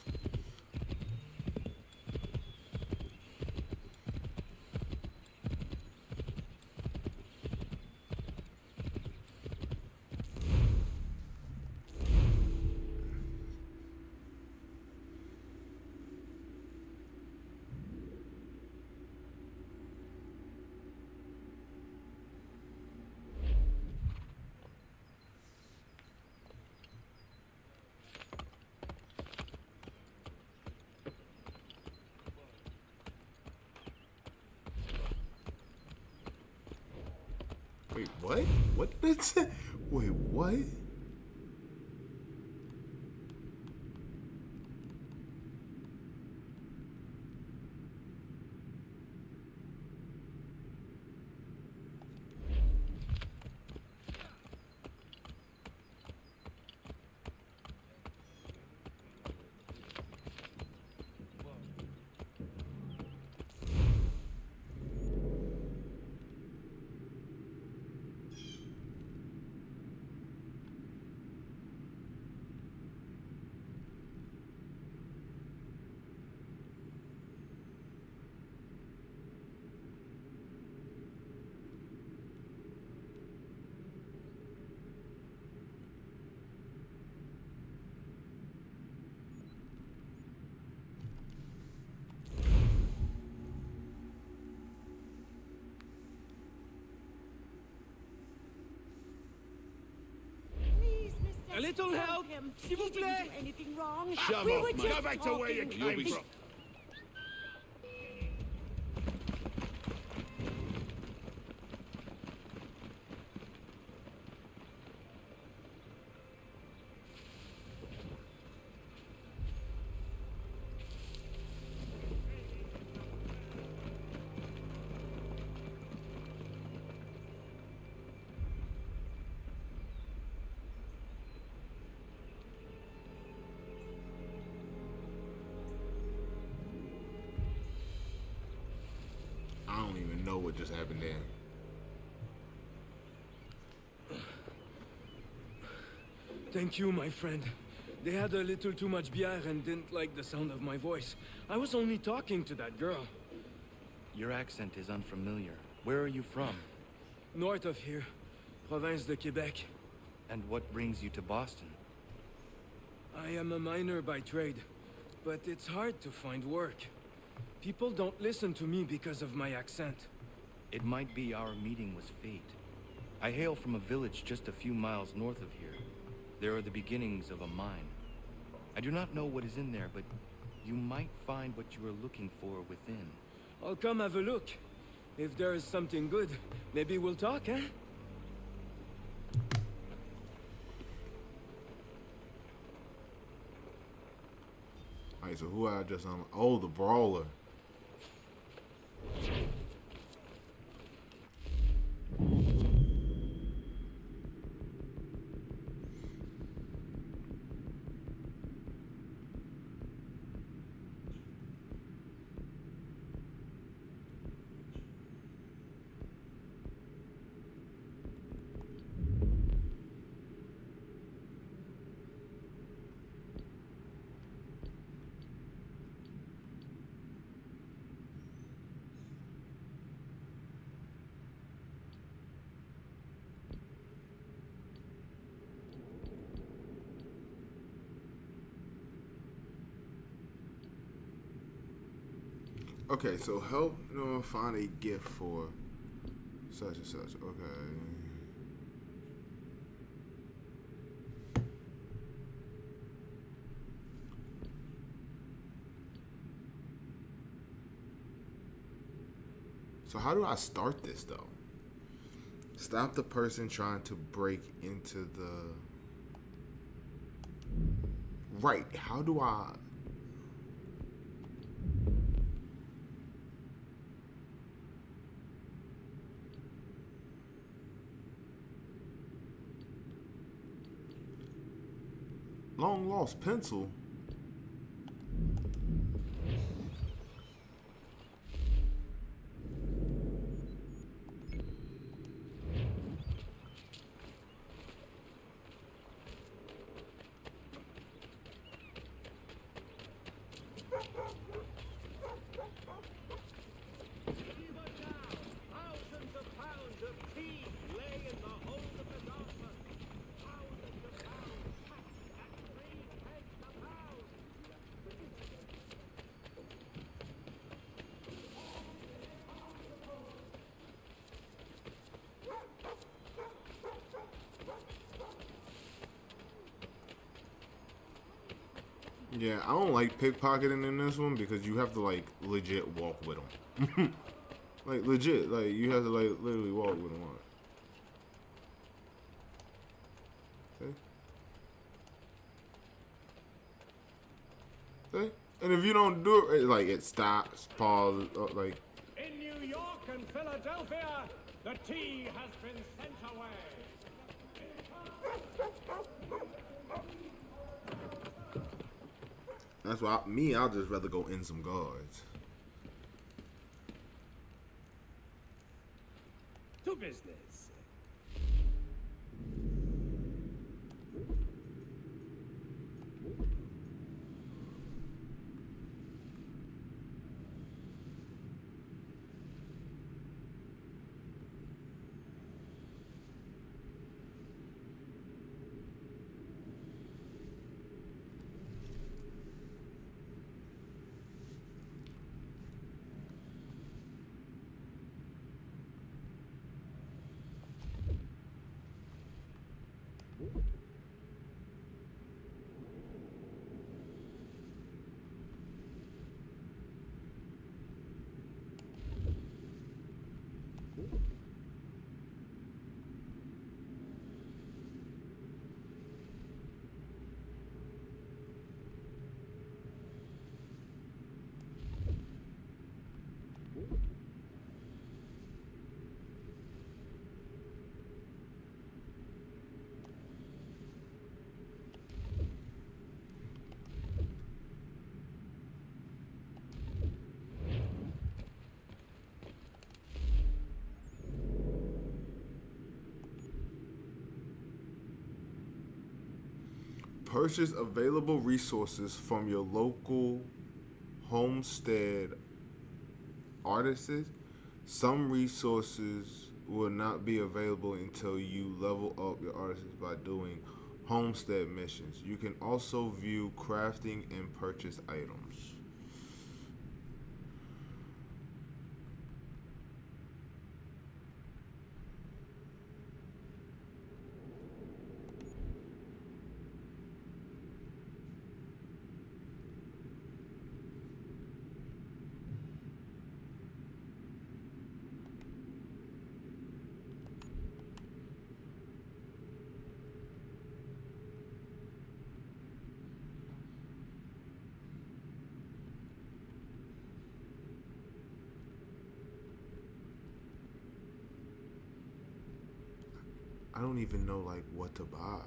Speaker 1: Wait, what? What did it say? Wait, what?
Speaker 19: A little help, s'il vous plaît. Anything wrong?
Speaker 2: Shove
Speaker 19: We
Speaker 2: off,
Speaker 19: were
Speaker 2: man.
Speaker 19: just
Speaker 2: Go back to where you
Speaker 19: talking.
Speaker 2: came from.
Speaker 1: don't even know what just happened there.
Speaker 21: Thank you, my friend. They had a little too much beer and didn't like the sound of my voice. I was only talking to that girl.
Speaker 3: Your accent is unfamiliar. Where are you from?
Speaker 21: North of here. Province de Quebec.
Speaker 3: And what brings you to Boston?
Speaker 21: I am a miner by trade, but it's hard to find work. People don't listen to me because of my accent.
Speaker 3: It might be our meeting was fate. I hail from a village just a few miles north of here. There are the beginnings of a mine. I do not know what is in there, but you might find what you are looking for within.
Speaker 21: I'll come have a look. If there is something good, maybe we'll talk, eh?
Speaker 1: Alright, so who I just on? Oh, the brawler. Okay, so help find a gift for such and such. Okay. So how do I start this though? Stop the person trying to break into the... Right, how do I... Long lost pencil. Yeah, I don't like pickpocketing in this one because you have to like legit walk with them. Like legit, like you have to like literally walk with them. Okay. Okay. And if you don't do it, like it stops, pause, like.
Speaker 22: In New York and Philadelphia, the tea has been sent away.
Speaker 1: That's why I'll just rather go in some guards.
Speaker 22: To business.
Speaker 1: Purchase available resources from your local homestead artisans. Some resources will not be available until you level up your artisans by doing homestead missions. You can also view crafting and purchase items. I don't even know like what to buy.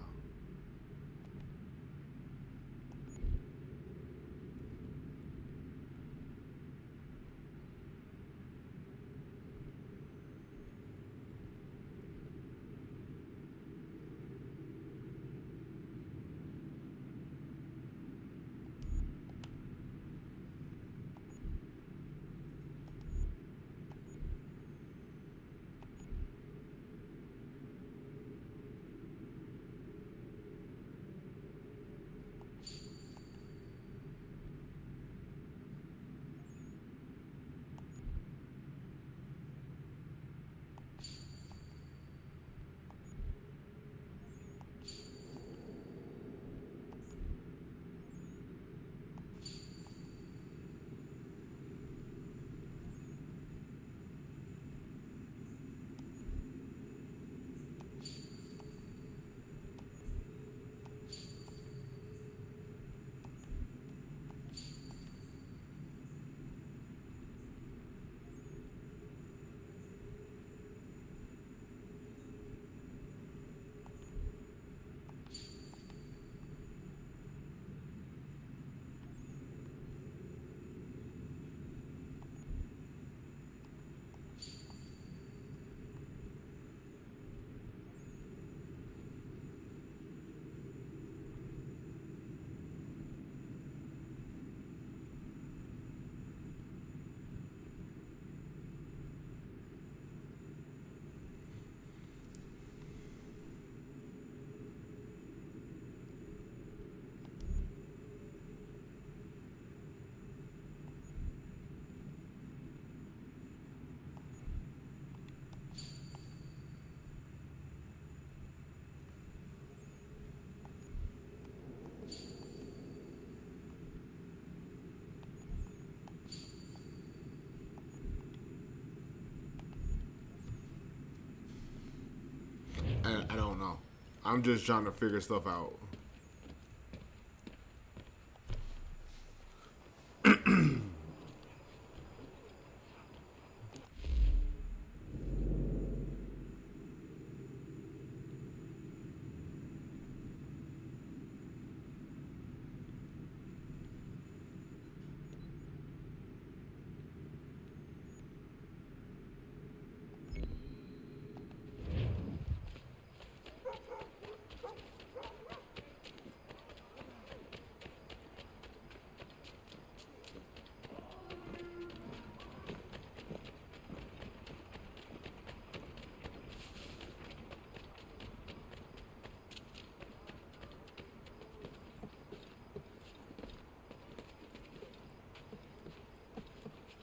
Speaker 1: I don't know. I'm just trying to figure stuff out.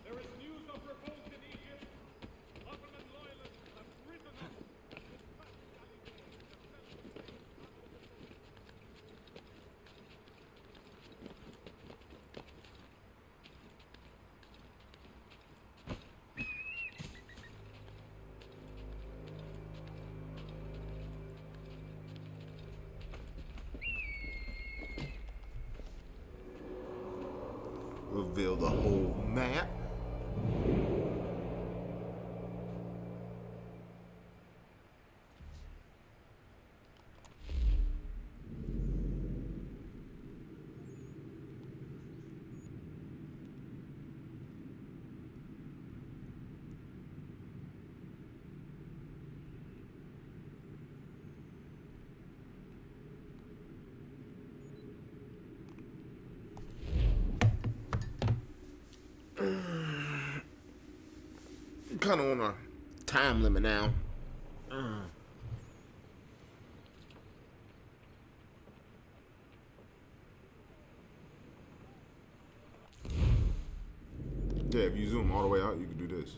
Speaker 22: There is news of revolt in Egypt. Ottoman loyalists have risen up.
Speaker 1: Reveal the whole map. kind of on a time limit now. Yeah, if you zoom all the way out, you can do this.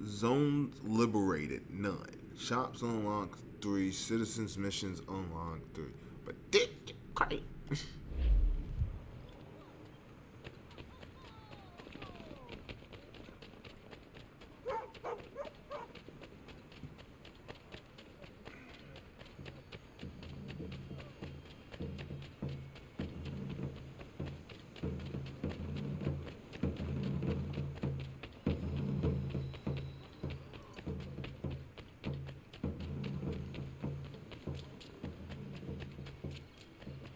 Speaker 1: Zones liberated, none. Shops unlocked 3. Citizens missions unlocked 3. But this great.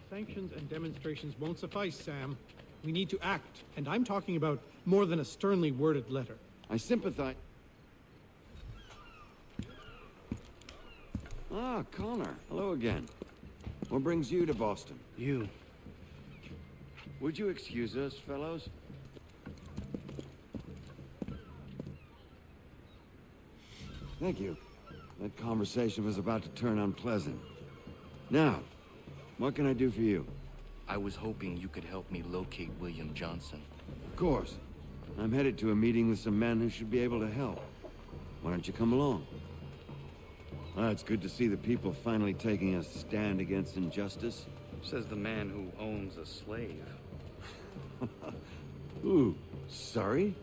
Speaker 4: Sanctions and demonstrations won't suffice, Sam. We need to act, and I'm talking about more than a sternly worded letter.
Speaker 8: I sympathize. Ah, Connor. Hello again. What brings you to Boston?
Speaker 3: You.
Speaker 8: Would you excuse us, fellows? Thank you. That conversation was about to turn unpleasant. Now, what can I do for you?
Speaker 3: I was hoping you could help me locate William Johnson.
Speaker 8: Of course. I'm headed to a meeting with some men who should be able to help. Why don't you come along? Ah, it's good to see the people finally taking a stand against injustice.
Speaker 3: Says the man who owns a slave.
Speaker 8: Ooh, sorry?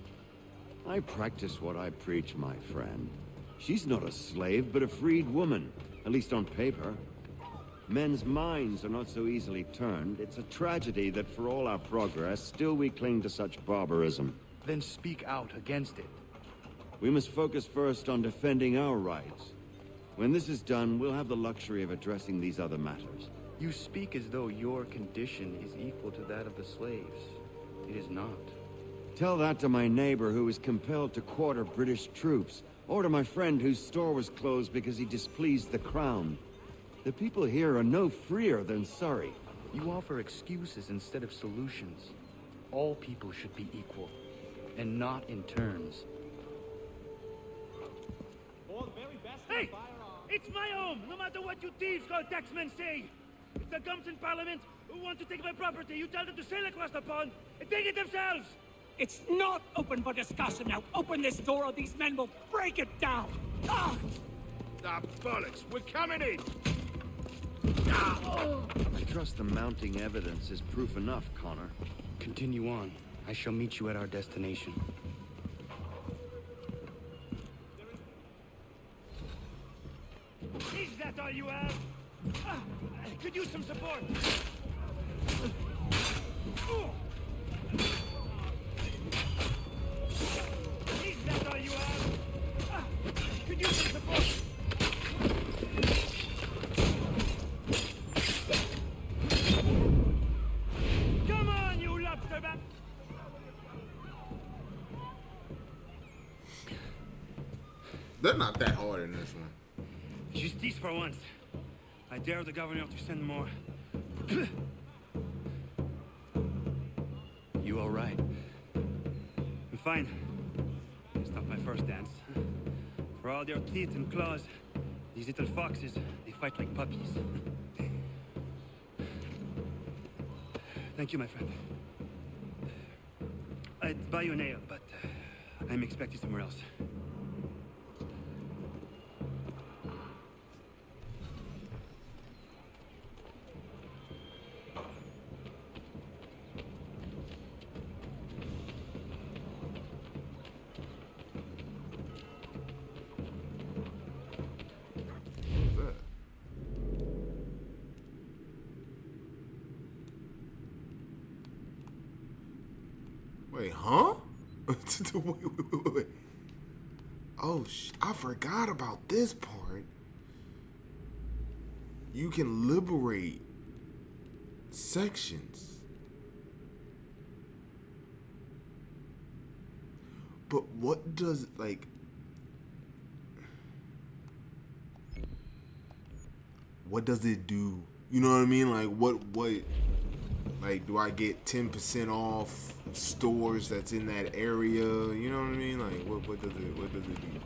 Speaker 8: I practice what I preach, my friend. She's not a slave, but a freed woman, at least on paper. Men's minds are not so easily turned. It's a tragedy that for all our progress, still we cling to such barbarism.
Speaker 3: Then speak out against it.
Speaker 8: We must focus first on defending our rights. When this is done, we'll have the luxury of addressing these other matters.
Speaker 3: You speak as though your condition is equal to that of the slaves. It is not.
Speaker 8: Tell that to my neighbor who was compelled to quarter British troops, or to my friend whose store was closed because he displeased the crown. The people here are no freer than Surrey.
Speaker 3: You offer excuses instead of solutions. All people should be equal, and not in turns.
Speaker 23: Hey! It's my home, no matter what you thieves called taxmen say! If the gums in Parliament who want to take my property, you tell them to sail across the pond and take it themselves!
Speaker 7: It's not open for discussion now. Open this door or these men will break it down. Ah!
Speaker 22: Ah, bollocks! We're coming in!
Speaker 8: I trust the mounting evidence is proof enough, Connor.
Speaker 3: Continue on. I shall meet you at our destination.
Speaker 23: Is that all you have? Could use some support. Is that all you have? Could use some support. Come on, you lobster bat!
Speaker 1: They're not that hard in this one.
Speaker 23: Justice for once. I dare the governor to send more.
Speaker 3: You all right?
Speaker 23: I'm fine. It's not my first dance. For all their teeth and claws, these little foxes, they fight like puppies. Thank you, my friend. I'd buy you an ale, but I'm expecting somewhere else.
Speaker 1: Wait, huh? wait. Oh, I forgot about this part. You can liberate sections. But what does, like... what does it do? You know what I mean? Like what like do I get 10% off stores that's in that area? You know what I mean? Like what does it do?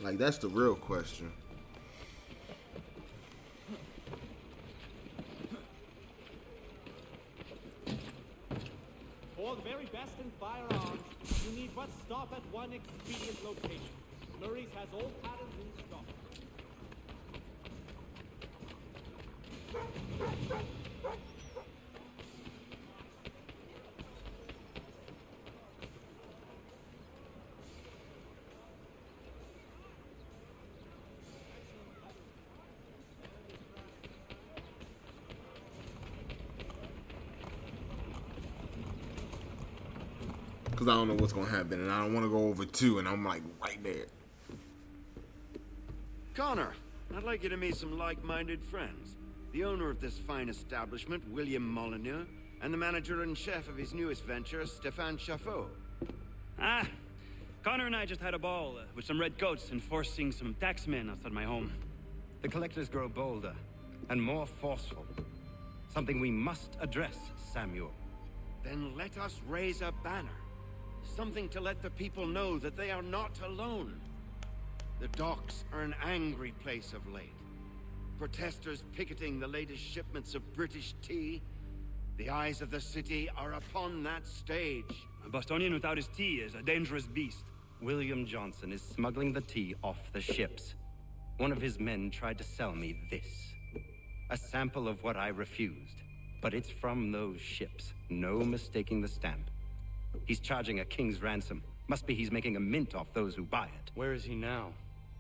Speaker 1: Like, that's the real question.
Speaker 22: For the very best in firearms, you need but stop at one expedient location. Murray's has all patterns in stock.
Speaker 1: Because I don't know what's going to happen, and I don't want to go over 2, and I'm like right there.
Speaker 8: Connor, I'd like you to meet some like-minded friends. The owner of this fine establishment, William Molyneux, and the manager and chef of his newest venture, Stéphane Chaffeau.
Speaker 3: Ah, Connor and I just had a ball with some red coats enforcing some taxmen outside my home. The collectors grow bolder and more forceful. Something we must address, Samuel.
Speaker 8: Then let us raise a banner. Something to let the people know that they are not alone. The docks are an angry place of late. Protesters picketing the latest shipments of British tea. The eyes of the city are upon that stage.
Speaker 3: A Bostonian without his tea is a dangerous beast. William Johnson is smuggling the tea off the ships. One of his men tried to sell me this. A sample of what I refused. But it's from those ships. No mistaking the stamp. He's charging a king's ransom. Must be he's making a mint off those who buy it. Where is he now?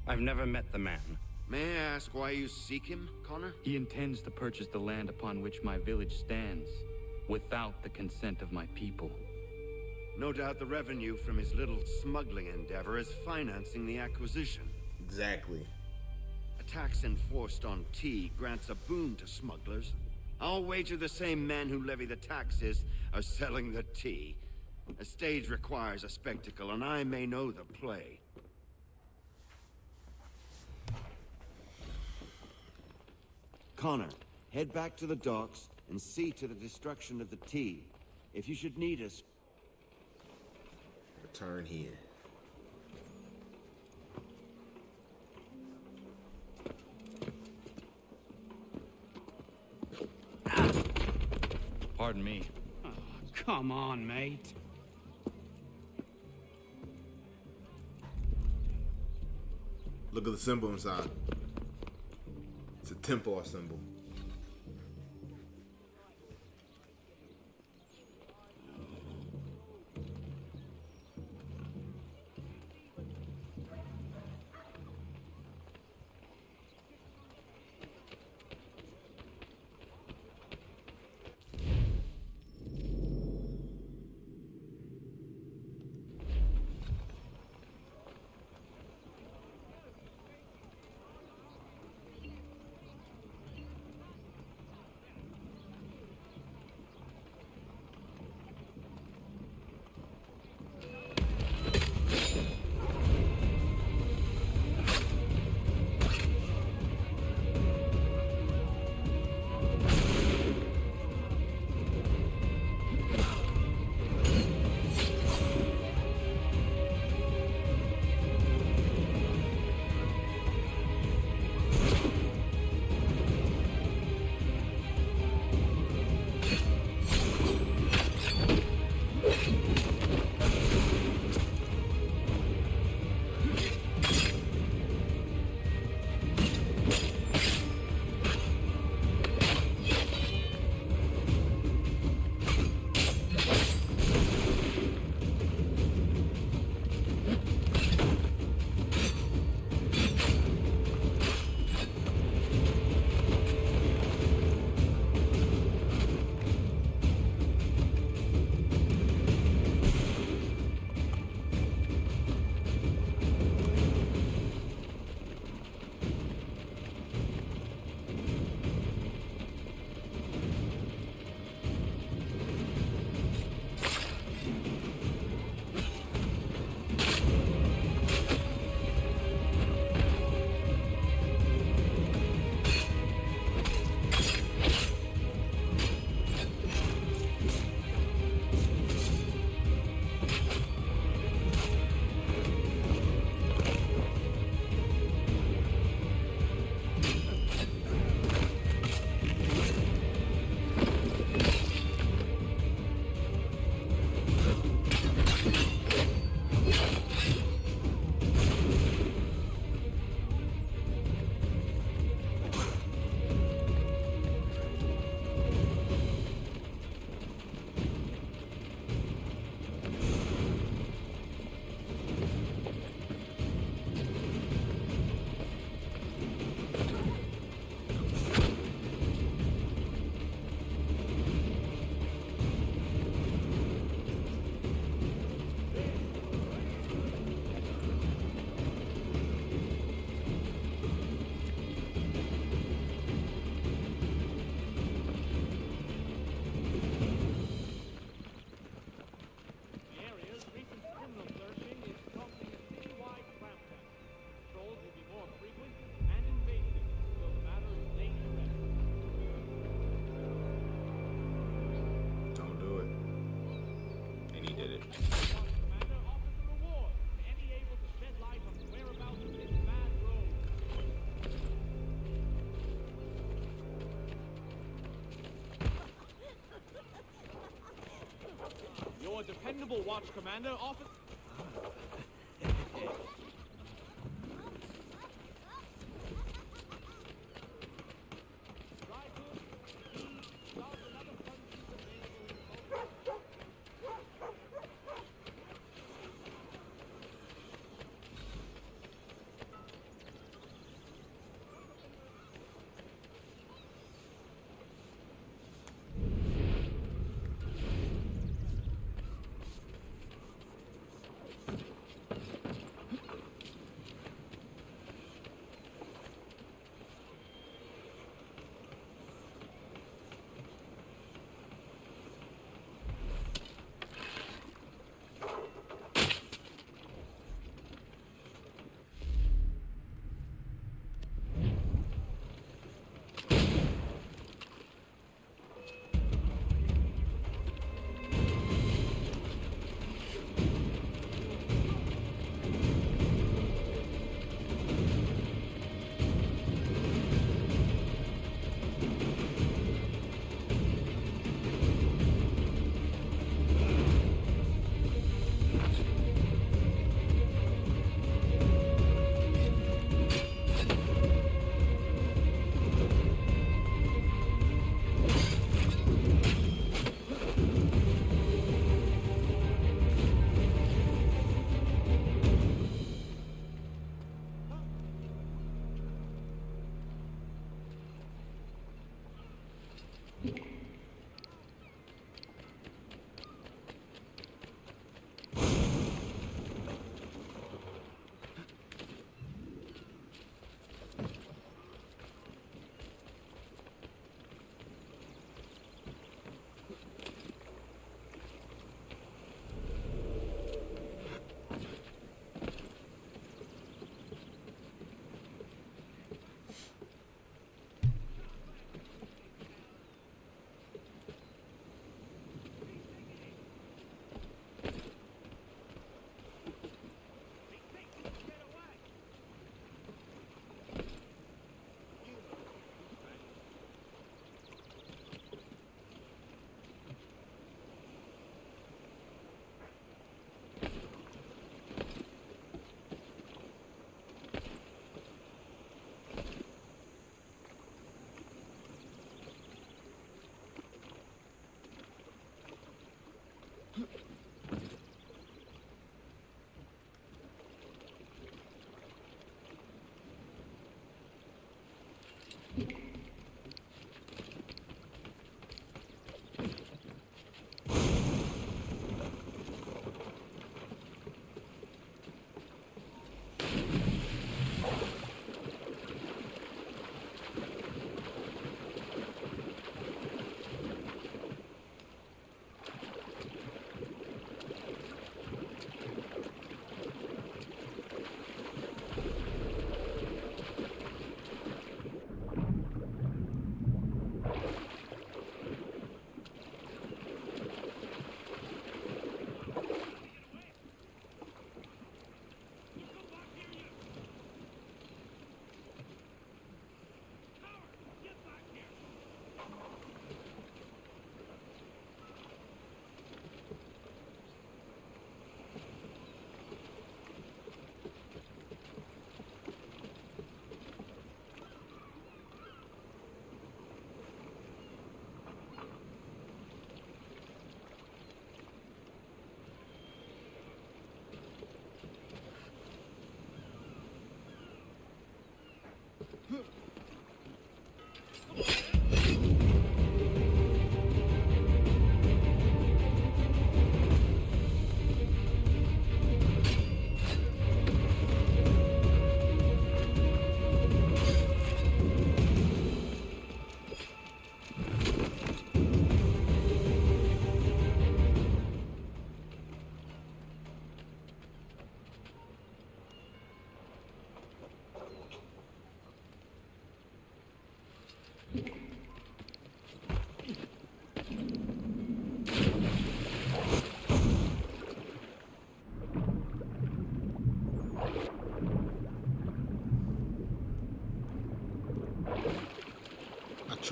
Speaker 3: I've never met the man.
Speaker 8: May I ask why you seek him, Connor?
Speaker 3: He intends to purchase the land upon which my village stands, without the consent of my people.
Speaker 8: No doubt the revenue from his little smuggling endeavor is financing the acquisition.
Speaker 1: Exactly.
Speaker 8: A tax enforced on tea grants a boon to smugglers. I'll wager the same men who levy the taxes are selling the tea. A stage requires a spectacle, and I may know the play. Connor, head back to the docks and see to the destruction of the tea. If you should need us...
Speaker 1: Return here.
Speaker 3: Pardon me.
Speaker 22: Oh, come on, mate.
Speaker 1: Look at the symbol inside. It's a Templar symbol.
Speaker 22: dependable watch commander often...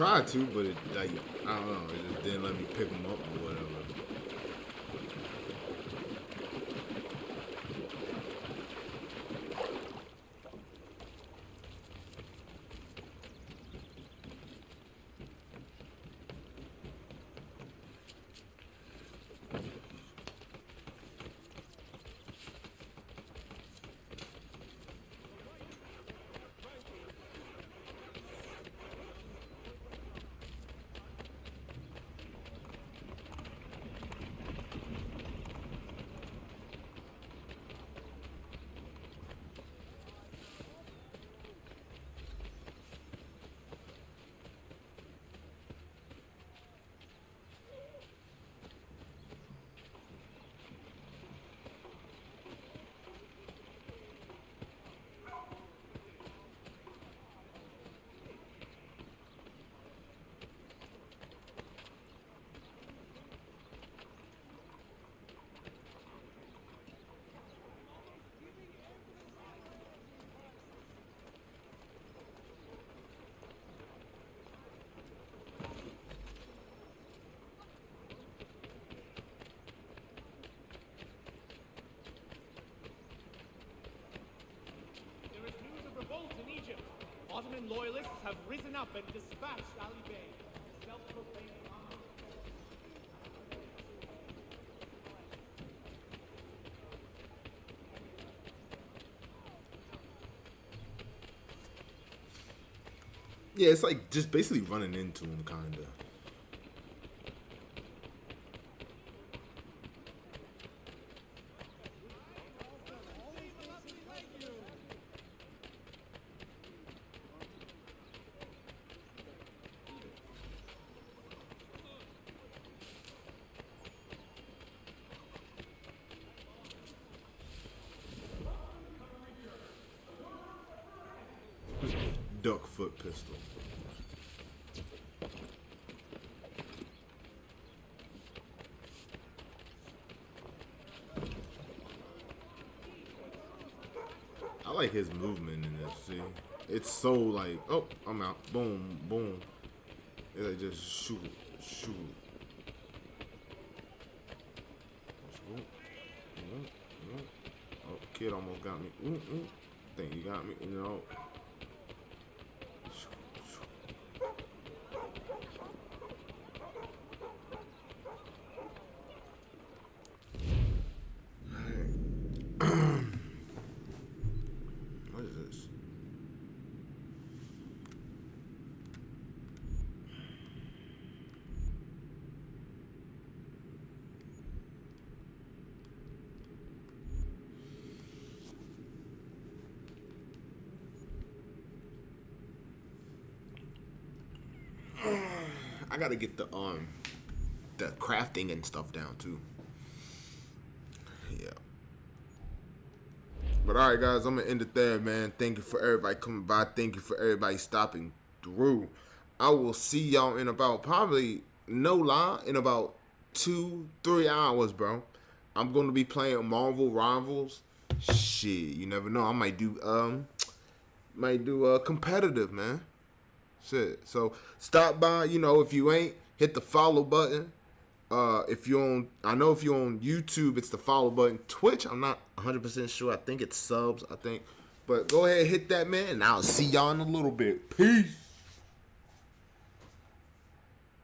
Speaker 1: tried to, but it, like, I don't know, it just didn't let me pick them up or whatever.
Speaker 22: Egypt. Ottoman loyalists have risen up and dispatched Ali Bey, self-proclaimed
Speaker 1: Yeah, it's like just basically running into him, kinda. Duck foot pistol. I like his movement in this, see? It's so like, oh, I'm out. Boom, boom. It's like just shoot, shoot. Oh, kid almost got me. Think you got me, you know. What is this? I gotta get the crafting and stuff down too. Yeah. But all right, guys, I'm gonna end it there, man. Thank you for everybody coming by. Thank you for everybody stopping through. I will see y'all in about probably no lie in about 2-3 hours, bro. I'm gonna be playing Marvel Rivals. Shit, you never know. I might do competitive, man. Shit. So stop by, you know, if you ain't, hit the follow button. If you're on, I know if you're on YouTube, it's the follow button. Twitch, I'm not 100% sure. I think it's subs, I think. But go ahead, hit that, man, and I'll see y'all in a little bit. Peace.